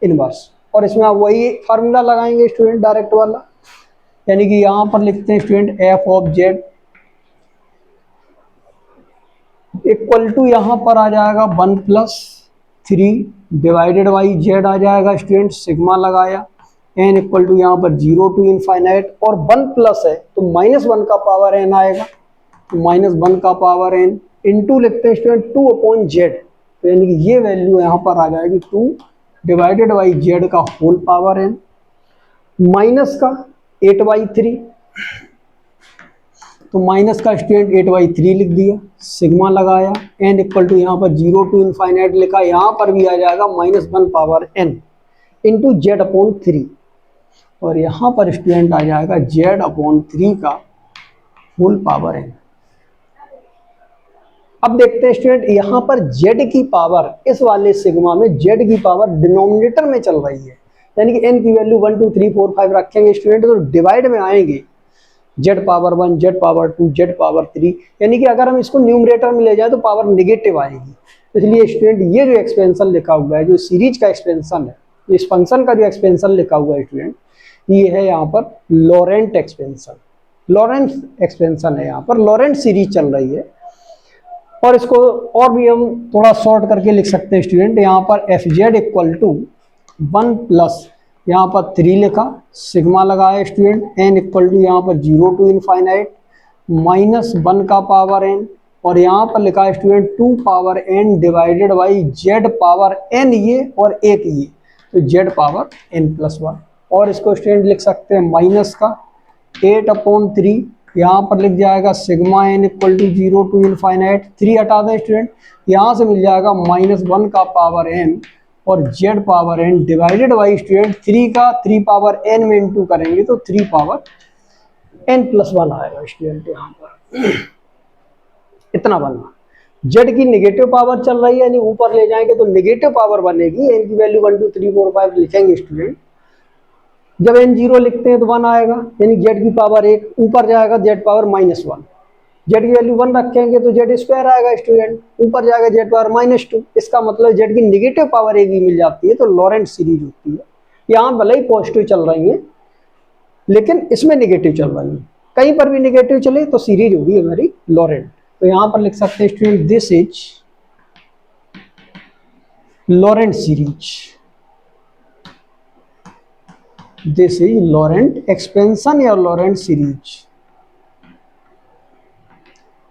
इनवर्स। और इसमें आप वही फार्मूला लगाएंगे स्टूडेंट डायरेक्ट वाला, यानी कि यहाँ पर लिखते हैं student F of Z equal to यहाँ पर आ जाएगा 1 प्लस 3 डिवाइडेड बाई जेड आ जाएगा स्टूडेंट, सिग्मा लगाया, एन इक्वल टू यहाँ पर 0 टू इनफाइनाइट, और 1 प्लस है तो -1 का पावर एन आएगा, तो -1 का पावर एन इंटू लिखते हैं स्टूडेंट 2 अपॉन जेड, तो यानी कि ये वैल्यू यहाँ पर आ जाएगी 2 डिवाइडेड बाई जेड का होल पावर एन, माइनस का 8/3, तो माइनस का स्टूडेंट 8/3 लिख दिया, सिग्मा लगाया, एन इक्वल टू यहाँ पर 0 टू इनफाइनाइट लिखा, यहाँ पर भी आ जाएगा -1 power N into Z upon 3, और यहाँ पर स्टूडेंट आ जाएगा जेड अपॉन 3 का होल पावर एन। अब देखते हैं स्टूडेंट यहाँ पर z की पावर, इस वाले सिग्मा में z की पावर डिनोमिनेटर में चल रही है, यानी कि n की वैल्यू 1 2 3 4 5 रखेंगे स्टूडेंट, तो डिवाइड में आएंगे z power 1 z power 2 z power 3, यानी कि अगर हम इसको न्यूमरेटर में ले जाए तो पावर नेगेटिव आएगी। इसलिए स्टूडेंट ये जो एक्सपेंशन लिखा हुआ है, जो सीरीज का एक्सपेंशन है, इस फंक्शन का जो एक्सपेंशन लिखा हुआ है स्टूडेंट, ये है यहाँ पर लॉरेंट एक्सपेंशन, लॉरेंट एक्सपेंशन है, यहाँ पर लॉरेंट सीरीज चल रही है। और इसको और भी हम थोड़ा शॉर्ट करके लिख सकते हैं स्टूडेंट, यहाँ पर F Z equal to 1 plus यहाँ पर 3 लिखा, सिग्मा लगाया स्टूडेंट, एन इक्वल टू यहाँ पर 0 टू इनफाइनाइट -1 का पावर एन, और यहाँ पर लिखा है student 2 power N divided by Z power N ये और एक ये, तो जेड पावर एन प्लस 1, और इसको स्टूडेंट लिख सकते हैं माइनस का 8/3, यहाँ पर लिख जाएगा sigma N equal to 0 to infinite, 3 हटा दें स्टूडेंट, यहाँ से मिल जाएगा -1 का पावर एन और Z power N divided by student 3 का 3 पावर एन में इंटू करेंगे तो 3 पावर एन प्लस 1 आएगा स्टूडेंट। यहाँ पर इतना बनना, जेड की नेगेटिव पावर चल रही है, यानी ऊपर ले जाएंगे तो नेगेटिव पावर बनेगी, एन की वैल्यू 1 2 3 4 5 लिखेंगे स्टूडेंट, जब n 0 लिखते हैं तो 1 आएगा, यानी z की पावर 1, ऊपर जाएगा z पावर -1, z की वैल्यू 1 रखेंगे तो z स्क्वायर आएगा स्टूडेंट, ऊपर जाएगा z पावर -2, इसका मतलब z की नेगेटिव पावर 1 भी मिल जाती है, तो लॉरेंट सीरीज होती है। यहाँ भले ही पॉजिटिव चल रही है लेकिन इसमें नेगेटिव चल रही है, कहीं पर भी नेगेटिव चले तो सीरीज होगी हमारी लॉरेंट। तो यहाँ पर लिख सकते हैं student this is Laurent series, this is Laurent expansion या लॉरेंट सीरीज।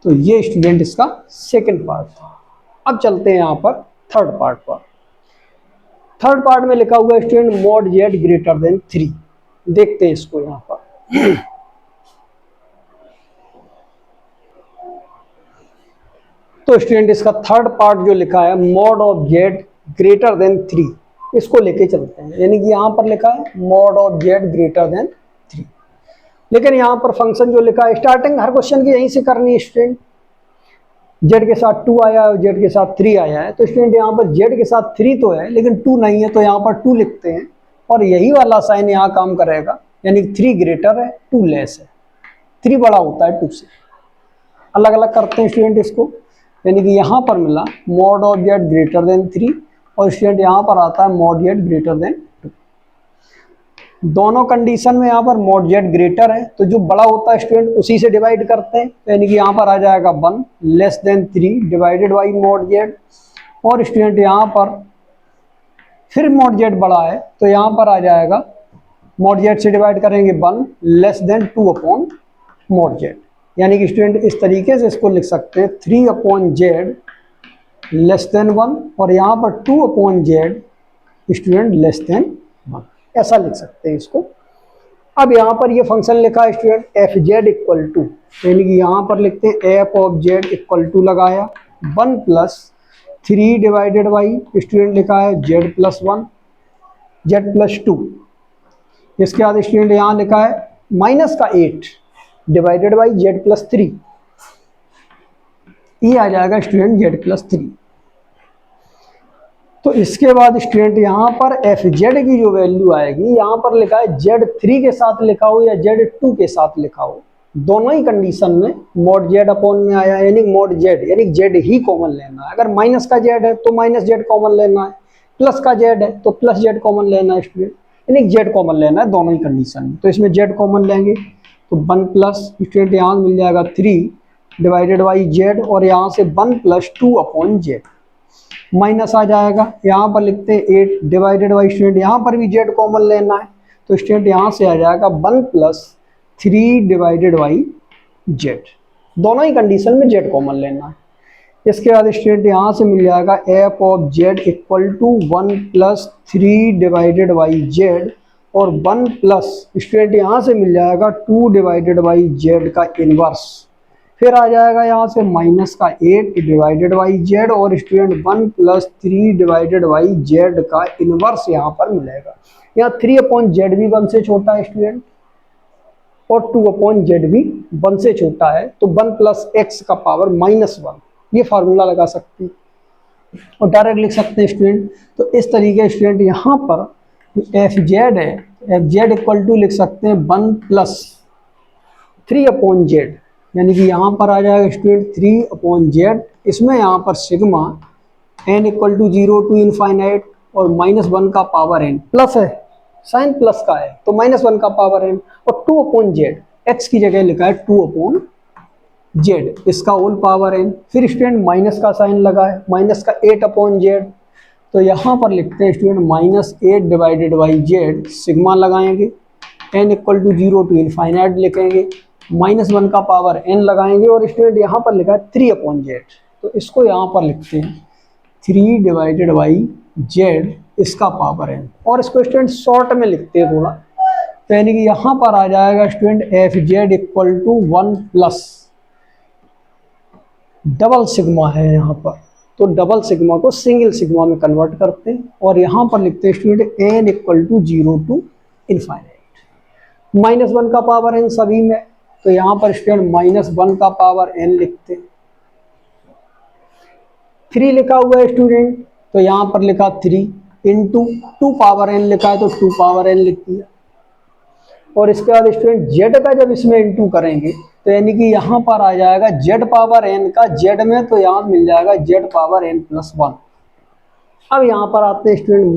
तो ये स्टूडेंट इसका सेकंड पार्ट था। अब चलते हैं यहाँ पर थर्ड पार्ट पर। थर्ड पार्ट में लिखा हुआ है student mod Z greater than 3, देखते हैं इसको यहाँ पर। तो स्टूडेंट इसका थर्ड पार्ट जो लिखा है mod of Z greater than 3, इसको लेके चलते हैं, यानी कि यहाँ पर लिखा है mod of Z greater than 3, लेकिन यहाँ पर फंक्शन जो लिखा है, स्टार्टिंग हर क्वेश्चन की यहीं से करनी है स्टूडेंट। जेड के साथ 2 आया है, जेड के साथ 3 आया है, तो स्टूडेंट यहाँ पर जेड के साथ 3 तो है लेकिन 2 नहीं है, तो यहाँ पर 2 लिखते हैं और यही वाला साइन यहाँ काम करेगा, यानी 3 ग्रेटर है 2 लेस है, 3 बड़ा होता है 2 से। अलग अलग करते हैं स्टूडेंट इसको, यानी कि यहाँ पर मिला mod of Z greater than 3 और स्टूडेंट यहाँ पर आता है मॉड जेड ग्रेटर देन 2। दोनों कंडीशन में यहाँ पर मॉड जेड ग्रेटर है तो जो बड़ा होता है स्टूडेंट उसी से डिवाइड करते हैं, यानी कि यहाँ पर आ जाएगा 1 less than 3 divided by mod Z, और स्टूडेंट यहाँ पर फिर मॉड जेड बड़ा है तो यहाँ पर आ जाएगा मॉड जेड से डिवाइड करेंगे 1 less than 2 upon mod Z, यानी कि स्टूडेंट इस तरीके से इसको लिख सकते हैं 3 अपॉन जेड लेस देन 1 और यहाँ पर 2 upon Z student less than 1, ऐसा लिख सकते हैं इसको। अब यहाँ पर ये फंक्शन लिखा है student F Z equal to, यानी कि यहाँ पर लिखते हैं F of Z equal to लगाया 1 प्लस 3 डिवाइडेड बाई स्टूडेंट लिखा है जेड प्लस 1 जेड प्लस 2, इसके बाद स्टूडेंट यहाँ लिखा है माइनस का 8 डिवाइडेड बाई जेड प्लस 3, ये आ जाएगा स्टूडेंट जेड प्लस 3। तो इसके बाद स्टूडेंट यहाँ पर एफ जेड की जो वैल्यू आएगी, यहाँ पर लिखा है जेड 3 के साथ लिखा हो या जेड 2 के साथ लिखा हो, दोनों ही कंडीशन में मॉड जेड अपॉन में आया, यानी मॉड जेड, यानी जेड ही कॉमन लेना है। अगर माइनस का जेड है तो माइनस जेड कॉमन लेना है, प्लस का जेड है तो प्लस जेड कॉमन लेना है स्टूडेंट, यानी जेड कॉमन लेना है दोनों ही कंडीशन में। तो इसमें जेड कॉमन लेंगे तो 1 प्लस स्टूडेंट यहाँ मिल जाएगा 3 डिवाइडेड बाई जेड, और यहाँ से 1 प्लस 2 अपॉन जेड, माइनस आ जाएगा। यहाँ पर लिखते हैं 8 डिवाइडेड बाई स्टूडेंट, यहाँ पर भी जेड कॉमन लेना है तो स्टूडेंट यहाँ से आ जाएगा 1 प्लस 3 डिवाइडेड बाई जेड, दोनों ही कंडीशन में जेड कॉमन लेना है। इसके बाद स्टूडेंट यहाँ से मिल जाएगा F of Z equal to 1 plus 3 divided by Z, और 1 प्लस स्टूडेंट यहाँ से मिल जाएगा 2 डिवाइडेड बाई जेड का इनवर्स, फिर आ जाएगा यहाँ से माइनस का 8 डिवाइडेड बाई जेड, और student 1 plus 3 divided by Z का इनवर्स यहाँ पर मिलेगा। यहाँ 3 अपॉन जेड भी 1 से छोटा है स्टूडेंट, और 2 अपॉन जेड भी 1 से छोटा है, तो 1 प्लस एक्स का पावर -1, ये फार्मूला लगा सकते हैं और डायरेक्ट लिख सकते हैं स्टूडेंट। तो इस तरीके स्टूडेंट यहाँ पर एफ जेड है, एफ जेड इक्वल टू लिख सकते हैं 1 प्लस 3 अपॉन जेड, यानी कि यहाँ पर आ जाएगा स्टूडेंट 3 अपॉन जेड, इसमें यहाँ पर sigma N equal to 0 to infinite और -1 का पावर एन, प्लस है साइन प्लस का है तो -1 का पावर एन, और 2 अपॉन जेड, एक्स की जगह लिखा है 2 अपॉन जेड, इसका होल पावर एन, फिर स्टूडेंट माइनस का साइन लगा है, माइनस का 8 अपॉन जेड, तो यहाँ पर लिखते हैं student -8 divided by Z, sigma लगाएंगे, n equal to 0 to infinite लिखेंगे, -1 का पावर एन लगाएंगे, और स्टूडेंट यहाँ पर लिखा है 3 अपॉन जेड, तो इसको यहाँ पर लिखते हैं 3 डिवाइडेड बाई जेड, इसका पावर एन, और इसको स्टूडेंट शॉर्ट में लिखते हैं थोड़ा, तो यानी कि यहाँ पर आ जाएगा student F Z equal to 1 plus double sigma है यहाँ पर, तो डबल सिग्मा को सिंगल सिग्मा में कन्वर्ट करते हैं, और यहाँ पर लिखते हैं student N equal to 0 to infinite, -1 का पावर एन सभी में, तो यहाँ पर स्टूडेंट -1 का पावर एन लिखते हैं। 3 लिखा हुआ है स्टूडेंट, तो यहाँ पर लिखा 3 इंटू 2 पावर एन लिखा है तो 2 पावर एन लिख दिया, और इसके बाद स्टूडेंट जेड का जब इसमें इंटू करेंगे तो यानी कि यहाँ पर आ जाएगा जेड पावर एन का जेड में, तो यहाँ मिल जाएगा जेड पावर एन प्लस 1। अब यहाँ पर आते हैं स्टूडेंट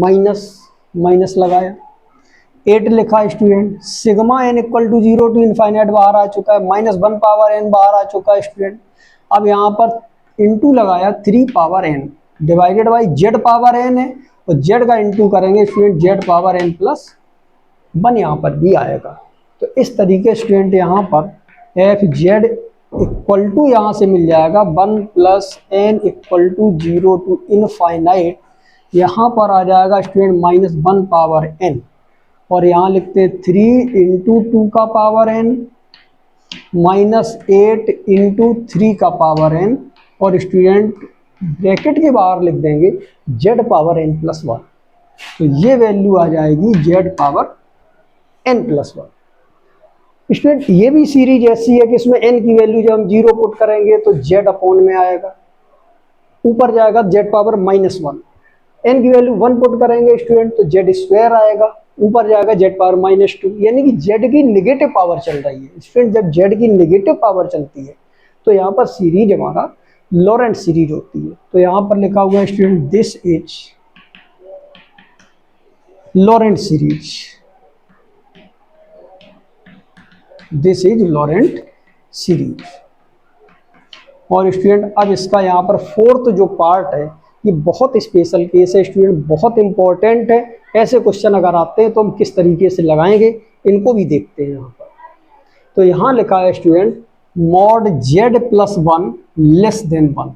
माइनस लगाया, 8 लिखा student, sigma N equal to 0 to infinite बाहर आ चुका है, -1 पावर एन बाहर आ चुका है स्टूडेंट। अब यहाँ पर इंटू लगाया 3 power N divided by Z power N है, और जेड का इंटू करेंगे student Z power N plus 1 यहाँ पर भी आएगा। तो इस तरीके स्टूडेंट यहाँ पर एफ जेड इक्वल टू यहाँ से मिल जाएगा 1 plus N equal to 0 to infinite, यहाँ पर आ जाएगा स्टूडेंट -1 पावर एन, और यहाँ लिखते हैं 3 इंटू 2 का पावर एन -8 इंटू 3 का पावर एन, और स्टूडेंट ब्रैकेट के बाहर लिख देंगे जेड पावर एन प्लस 1, तो ये वैल्यू आ जाएगी Z power N plus 1। Student ये भी सीरीज ऐसी है कि इसमें n की वैल्यू जब हम 0 पुट करेंगे तो z अपॉन में आएगा, ऊपर जाएगा z पावर -1, n की वैल्यू 1 पुट करेंगे स्टूडेंट तो z स्क्वायर आएगा, ऊपर जाएगा z पावर -2, यानी कि z की निगेटिव पावर चल रही है स्टूडेंट। जब z की निगेटिव पावर चलती है तो यहाँ पर सीरीज हमारा लॉरेंट सीरीज होती है, तो यहाँ पर लिखा हुआ है student this is Laurent series, this is Laurent series. और स्टूडेंट अब इसका यहाँ पर फोर्थ जो पार्ट है ये बहुत स्पेशल केस है स्टूडेंट, बहुत इंपॉर्टेंट है, ऐसे क्वेश्चन अगर आते हैं तो हम किस तरीके से लगाएंगे इनको भी देखते हैं यहाँ पर। तो यहाँ लिखा है student mod Z plus 1 less than 1,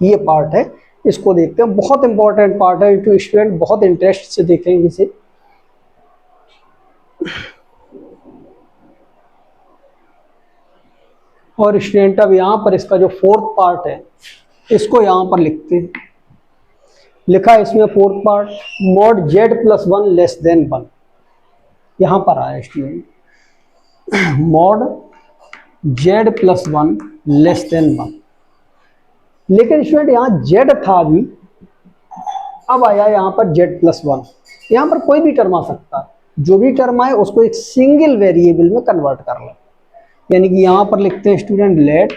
ये पार्ट है, इसको देखते हैं, बहुत इंपॉर्टेंट पार्ट है तो स्टूडेंट बहुत इंटरेस्ट से देखेंगे इसे। और स्टूडेंट अब यहाँ पर इसका जो फोर्थ पार्ट है इसको यहाँ पर लिखते हैं, लिखा है इसमें fourth part mod Z plus 1 less than 1, यहाँ पर आया student mod Z plus 1 less than 1, लेकिन स्टूडेंट यहाँ जेड था अभी, अब आया यहाँ पर जेड प्लस 1, यहाँ पर कोई भी टर्म आ सकता है, जो भी टर्म आए उसको एक सिंगल वेरिएबल में कन्वर्ट कर लें, यानी कि यहाँ पर लिखते हैं student let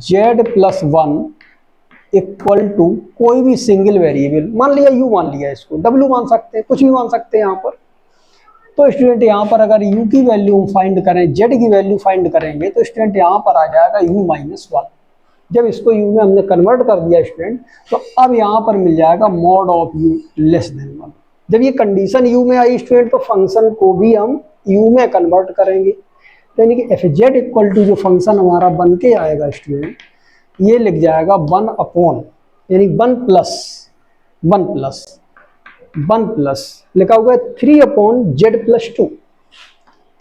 z plus 1 equal to कोई भी सिंगल वेरिएबल, मान लिया u मान लिया, इसको w मान सकते हैं, कुछ भी मान सकते हैं यहाँ पर। तो स्टूडेंट यहाँ पर अगर u की वैल्यू फाइंड करें, z की वैल्यू फाइंड करेंगे तो स्टूडेंट यहाँ पर आ जाएगा u माइनस 1। जब इसको u में हमने कन्वर्ट कर दिया स्टूडेंट, तो अब यहाँ पर मिल जाएगा mod of u less than 1। जब ये कंडीशन u में आई स्टूडेंट, तो फंक्शन को भी हम u में कन्वर्ट करेंगे, यानी कि एफ जेड इक्वल टू जो फंक्शन हमारा बन के आएगा स्टूडेंट, ये लिख जाएगा 1 अपॉन, यानी 1 प्लस लिखा हुआ है 3 upon Z plus 2,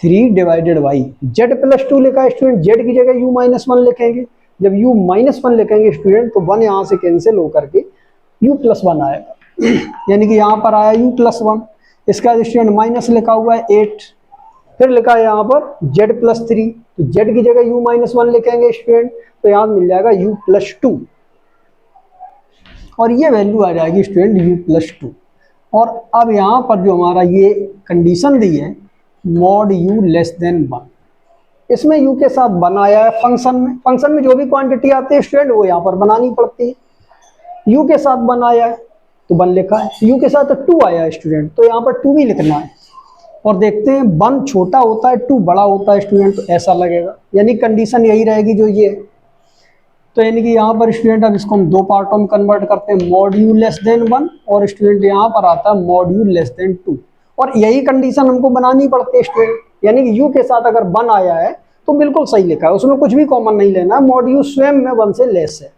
3 divided by Z plus 2 लिखा है स्टूडेंट। जेड की जगह u माइनस 1 लिखेंगे, जब u माइनस 1 लिखेंगे स्टूडेंट तो 1 यहाँ से कैंसिल होकर के u प्लस 1 आएगा, यानी कि यहाँ पर आया u प्लस 1। इसका स्टूडेंट माइनस लिखा हुआ है 8, फिर लिखा है यहाँ पर z प्लस 3, तो z की जगह u माइनस 1 लिखेंगे स्टूडेंट, तो यहाँ मिल जाएगा u प्लस 2, और ये वैल्यू आ जाएगी स्टूडेंट u प्लस 2। और अब यहाँ पर जो हमारा ये कंडीशन दी है मॉड u लेस देन 1, इसमें u के साथ बनाया है फंक्शन में जो भी क्वांटिटी आती है स्टूडेंट वो यहाँ पर बनानी पड़ती है। u के साथ बनाया है तो 1 लिखा है, u के साथ 2 आया है स्टूडेंट, तो यहाँ पर 2 भी लिखना है। और देखते हैं 1 छोटा होता है 2 बड़ा होता है स्टूडेंट, तो ऐसा लगेगा, यानी कंडीशन यही रहेगी जो ये है। तो यानी कि यहाँ पर स्टूडेंट अब इसको हम 2 पार्टों में कन्वर्ट करते हैं, मॉड u लेस देन 1, और स्टूडेंट यहाँ पर आता है मॉड u लेस देन 2, और यही कंडीशन हमको बनानी पड़ती है स्टूडेंट। यानी कि u के साथ अगर 1 आया है तो बिल्कुल सही लिखा है, उसमें कुछ भी कॉमन नहीं लेना, मॉड u स्वयं में 1 से लेस है,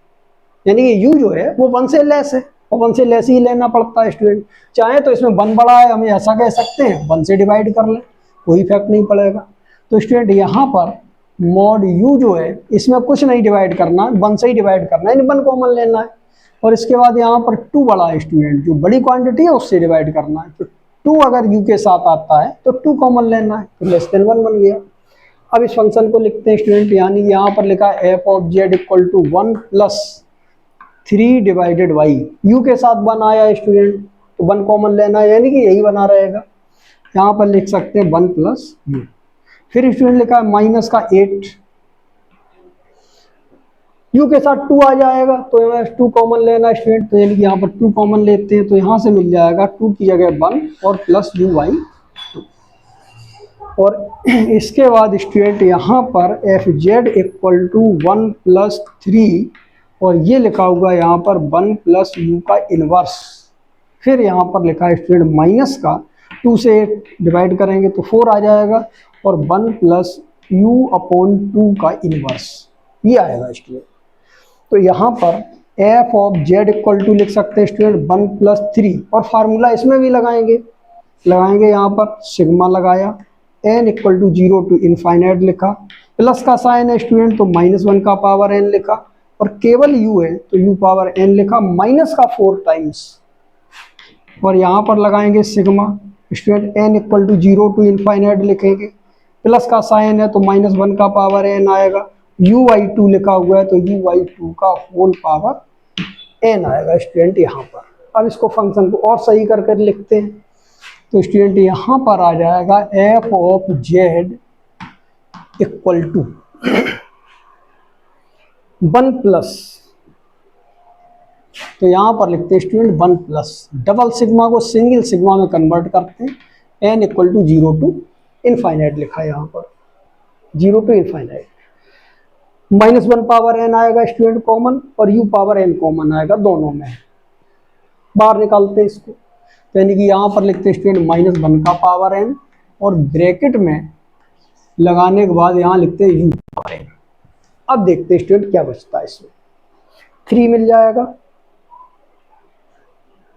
यानी कि u जो है वो 1 से लेस है, और 1 से लेस ही लेना पड़ता है स्टूडेंट। चाहे तो इसमें 1 बड़ा है, हमें ऐसा कह सकते हैं 1 से डिवाइड कर लें, कोई इफेक्ट नहीं पड़ेगा। तो स्टूडेंट यहाँ पर मॉड u जो है इसमें कुछ नहीं डिवाइड करना, 1 से ही डिवाइड करना है, यानी 1 कॉमन लेना है, और इसके बाद यहाँ पर 2 बड़ा है स्टूडेंट, जो बड़ी क्वांटिटी है उससे डिवाइड करना है। तो 2 अगर u के साथ आता है तो 2 कॉमन लेना है, तो लेस देन 1 बन गया। अब इस फंक्शन को लिखते हैं स्टूडेंट, यानी यहाँ पर लिखा है F of Z equal to 1 plus 3 divided by, u के साथ 1 आया है स्टूडेंट तो 1 कॉमन लेना है, यानी कि यही बना रहेगा। यहाँ पर लिख सकते हैं 1 प्लस u। फिर स्टूडेंट लिखा है माइनस का 8, u के साथ 2 आ जाएगा तो 2 कॉमन लेना है स्टूडेंट, तो यानी कि यहाँ पर 2 कॉमन लेते हैं, तो यहाँ से मिल जाएगा 2 की जगह 1 और प्लस u बाई 2। और इसके बाद स्टूडेंट यहाँ पर F Z equal to 1 plus 3, और ये लिखा हुआ है यहाँ पर 1 प्लस u का इनवर्स। फिर यहाँ पर लिखा है स्टूडेंट माइनस का 2 से 8 डिवाइड करेंगे तो 4 आ जाएगा, और 1 प्लस u अपॉन 2 का इनवर्स, ये आएगा स्टूडेंट। तो यहाँ पर F of Z equal to लिख सकते हैं स्टूडेंट 1 प्लस 3, और फार्मूला इसमें भी लगाएंगे यहाँ पर सिग्मा लगाया, n equal to 0 to infinite लिखा, प्लस का साइन है स्टूडेंट तो -1 का पावर n लिखा, और केवल u है तो u पावर n लिखा, माइनस का 4 टाइम्स, और यहाँ पर लगाएंगे sigma student n equal to 0 to infinite लिखेंगे, प्लस का साइन है तो -1 का पावर n आएगा, u/2 लिखा हुआ है तो u/2 का होल पावर n आएगा स्टूडेंट यहाँ पर। अब इसको फंक्शन को और सही करके लिखते हैं, तो स्टूडेंट यहाँ पर आ जाएगा F of Z equal to 1 plus, तो यहाँ पर लिखते हैं स्टूडेंट 1 प्लस, डबल सिग्मा को सिंगल सिग्मा में कन्वर्ट करते हैं, n equal to 0 to infinite लिखा है यहाँ पर, 0 टू इनफाइनाइट, -1 पावर n आएगा स्टूडेंट कॉमन, और u पावर n कॉमन आएगा, दोनों में बाहर निकालते हैं इसको, तो यानी कि यहाँ पर लिखते हैं स्टूडेंट -1 का पावर n, और ब्रैकेट में लगाने के बाद यहाँ लिखते हैं u पावर n। अब देखते हैं स्टूडेंट क्या बचता है, इसमें 3 मिल जाएगा,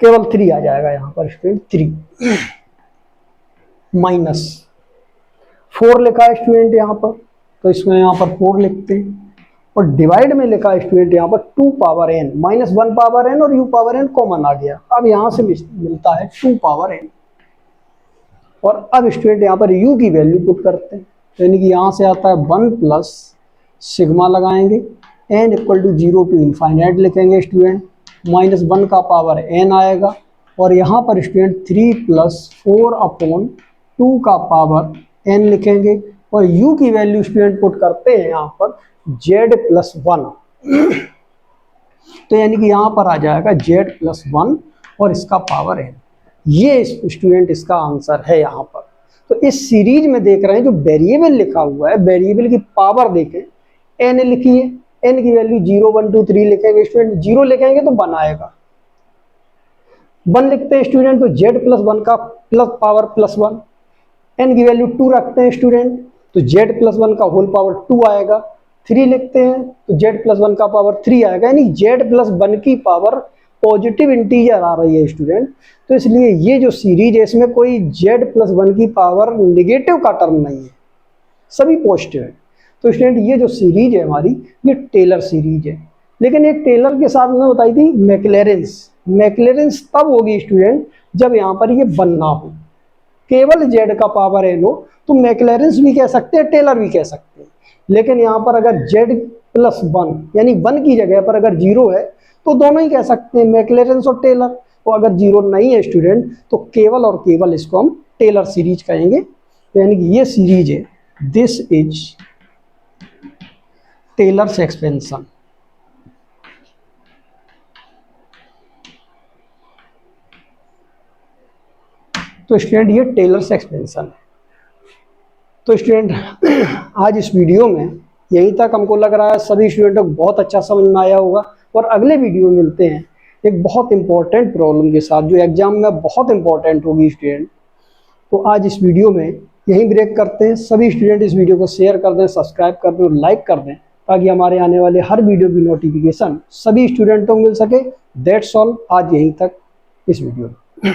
केवल 3 आ जाएगा यहाँ पर स्टूडेंट, 3 माइनस 4 लिखा है स्टूडेंट यहाँ पर, तो इसमें यहाँ पर 4 लिखते हैं, और डिवाइड में लिखा है स्टूडेंट यहाँ पर 2 पावर n, -1 पावर n और u पावर n कॉमन आ गया, अब यहाँ से मिलता है 2 पावर n, और अब स्टूडेंट यहाँ पर u की वैल्यू पुट करते हैं, यानी कि यहाँ से आता है 1 प्लस सिग्मा लगाएंगे, n equal to 0 to infinite लिखेंगे स्टूडेंट, -1 का पावर n आएगा, और यहाँ पर स्टूडेंट 3 प्लस 4 अपॉन 2 का पावर n लिखेंगे, और u की वैल्यू स्टूडेंट पुट करते हैं यहाँ पर z+1, तो यानी कि यहाँ पर आ जाएगा z+1 और इसका पावर n। ये स्टूडेंट इसका आंसर है यहाँ पर। तो इस सीरीज में देख रहे हैं जो वेरिएबल लिखा हुआ है, वेरिएबल की पावर देखें, n लिखिए, n की वैल्यू 0 1 2 3 लिखेंगे स्टूडेंट, 0 लिखेंगे तो 1 आएगा, 1 लिखते हैं स्टूडेंट तो z+1 का प्लस पावर +1, n की वैल्यू 2 रखते हैं स्टूडेंट तो z+1 का होल पावर 2 आएगा, 3 लिखते हैं तो z+1 का पावर 3 आएगा, यानी z+1 की पावर पॉजिटिव इंटीजर आ रही है स्टूडेंट। तो इसलिए ये जो सीरीज है इसमें कोई z+1 की पावर नेगेटिव का टर्म नहीं है, सभी पॉजिटिव है। तो स्टूडेंट ये जो सीरीज है हमारी, ये टेलर सीरीज है। लेकिन एक टेलर के साथ में बताई थी मैक्लेरेंस तब होगी स्टूडेंट जब यहाँ पर ये 1 ना हो, केवल z का पावर n हो, तो मैक्लेरेंस भी कह सकते हैं, टेलर भी कह सकते हैं। लेकिन यहाँ पर अगर z+1 यानी 1 की जगह पर अगर 0 है तो दोनों ही कह सकते हैं, मैक्लेरेंस और टेलर। तो अगर 0 नहीं है स्टूडेंट तो केवल और केवल इसको हम टेलर सीरीज कहेंगे। तो यानी कि ये सीरीज है, दिस इज टेलर्स एक्सपेंशन। तो स्टूडेंट ये टेलर्स एक्सपेंशन है। तो स्टूडेंट आज इस वीडियो में यहीं तक हमको लग रहा है सभी स्टूडेंटों को बहुत अच्छा समझ में आया होगा, और अगले वीडियो में मिलते हैं एक बहुत इंपॉर्टेंट प्रॉब्लम के साथ जो एग्जाम में बहुत इंपॉर्टेंट होगी स्टूडेंट। तो आज इस वीडियो में यहीं ब्रेक करते हैं। सभी स्टूडेंट इस वीडियो को शेयर कर दें, सब्सक्राइब कर दें और लाइक कर दें, ताकि हमारे आने वाले हर वीडियो की नोटिफिकेशन सभी स्टूडेंटों को मिल सके। दैट्स ऑल, आज यहीं तक इस वीडियो में।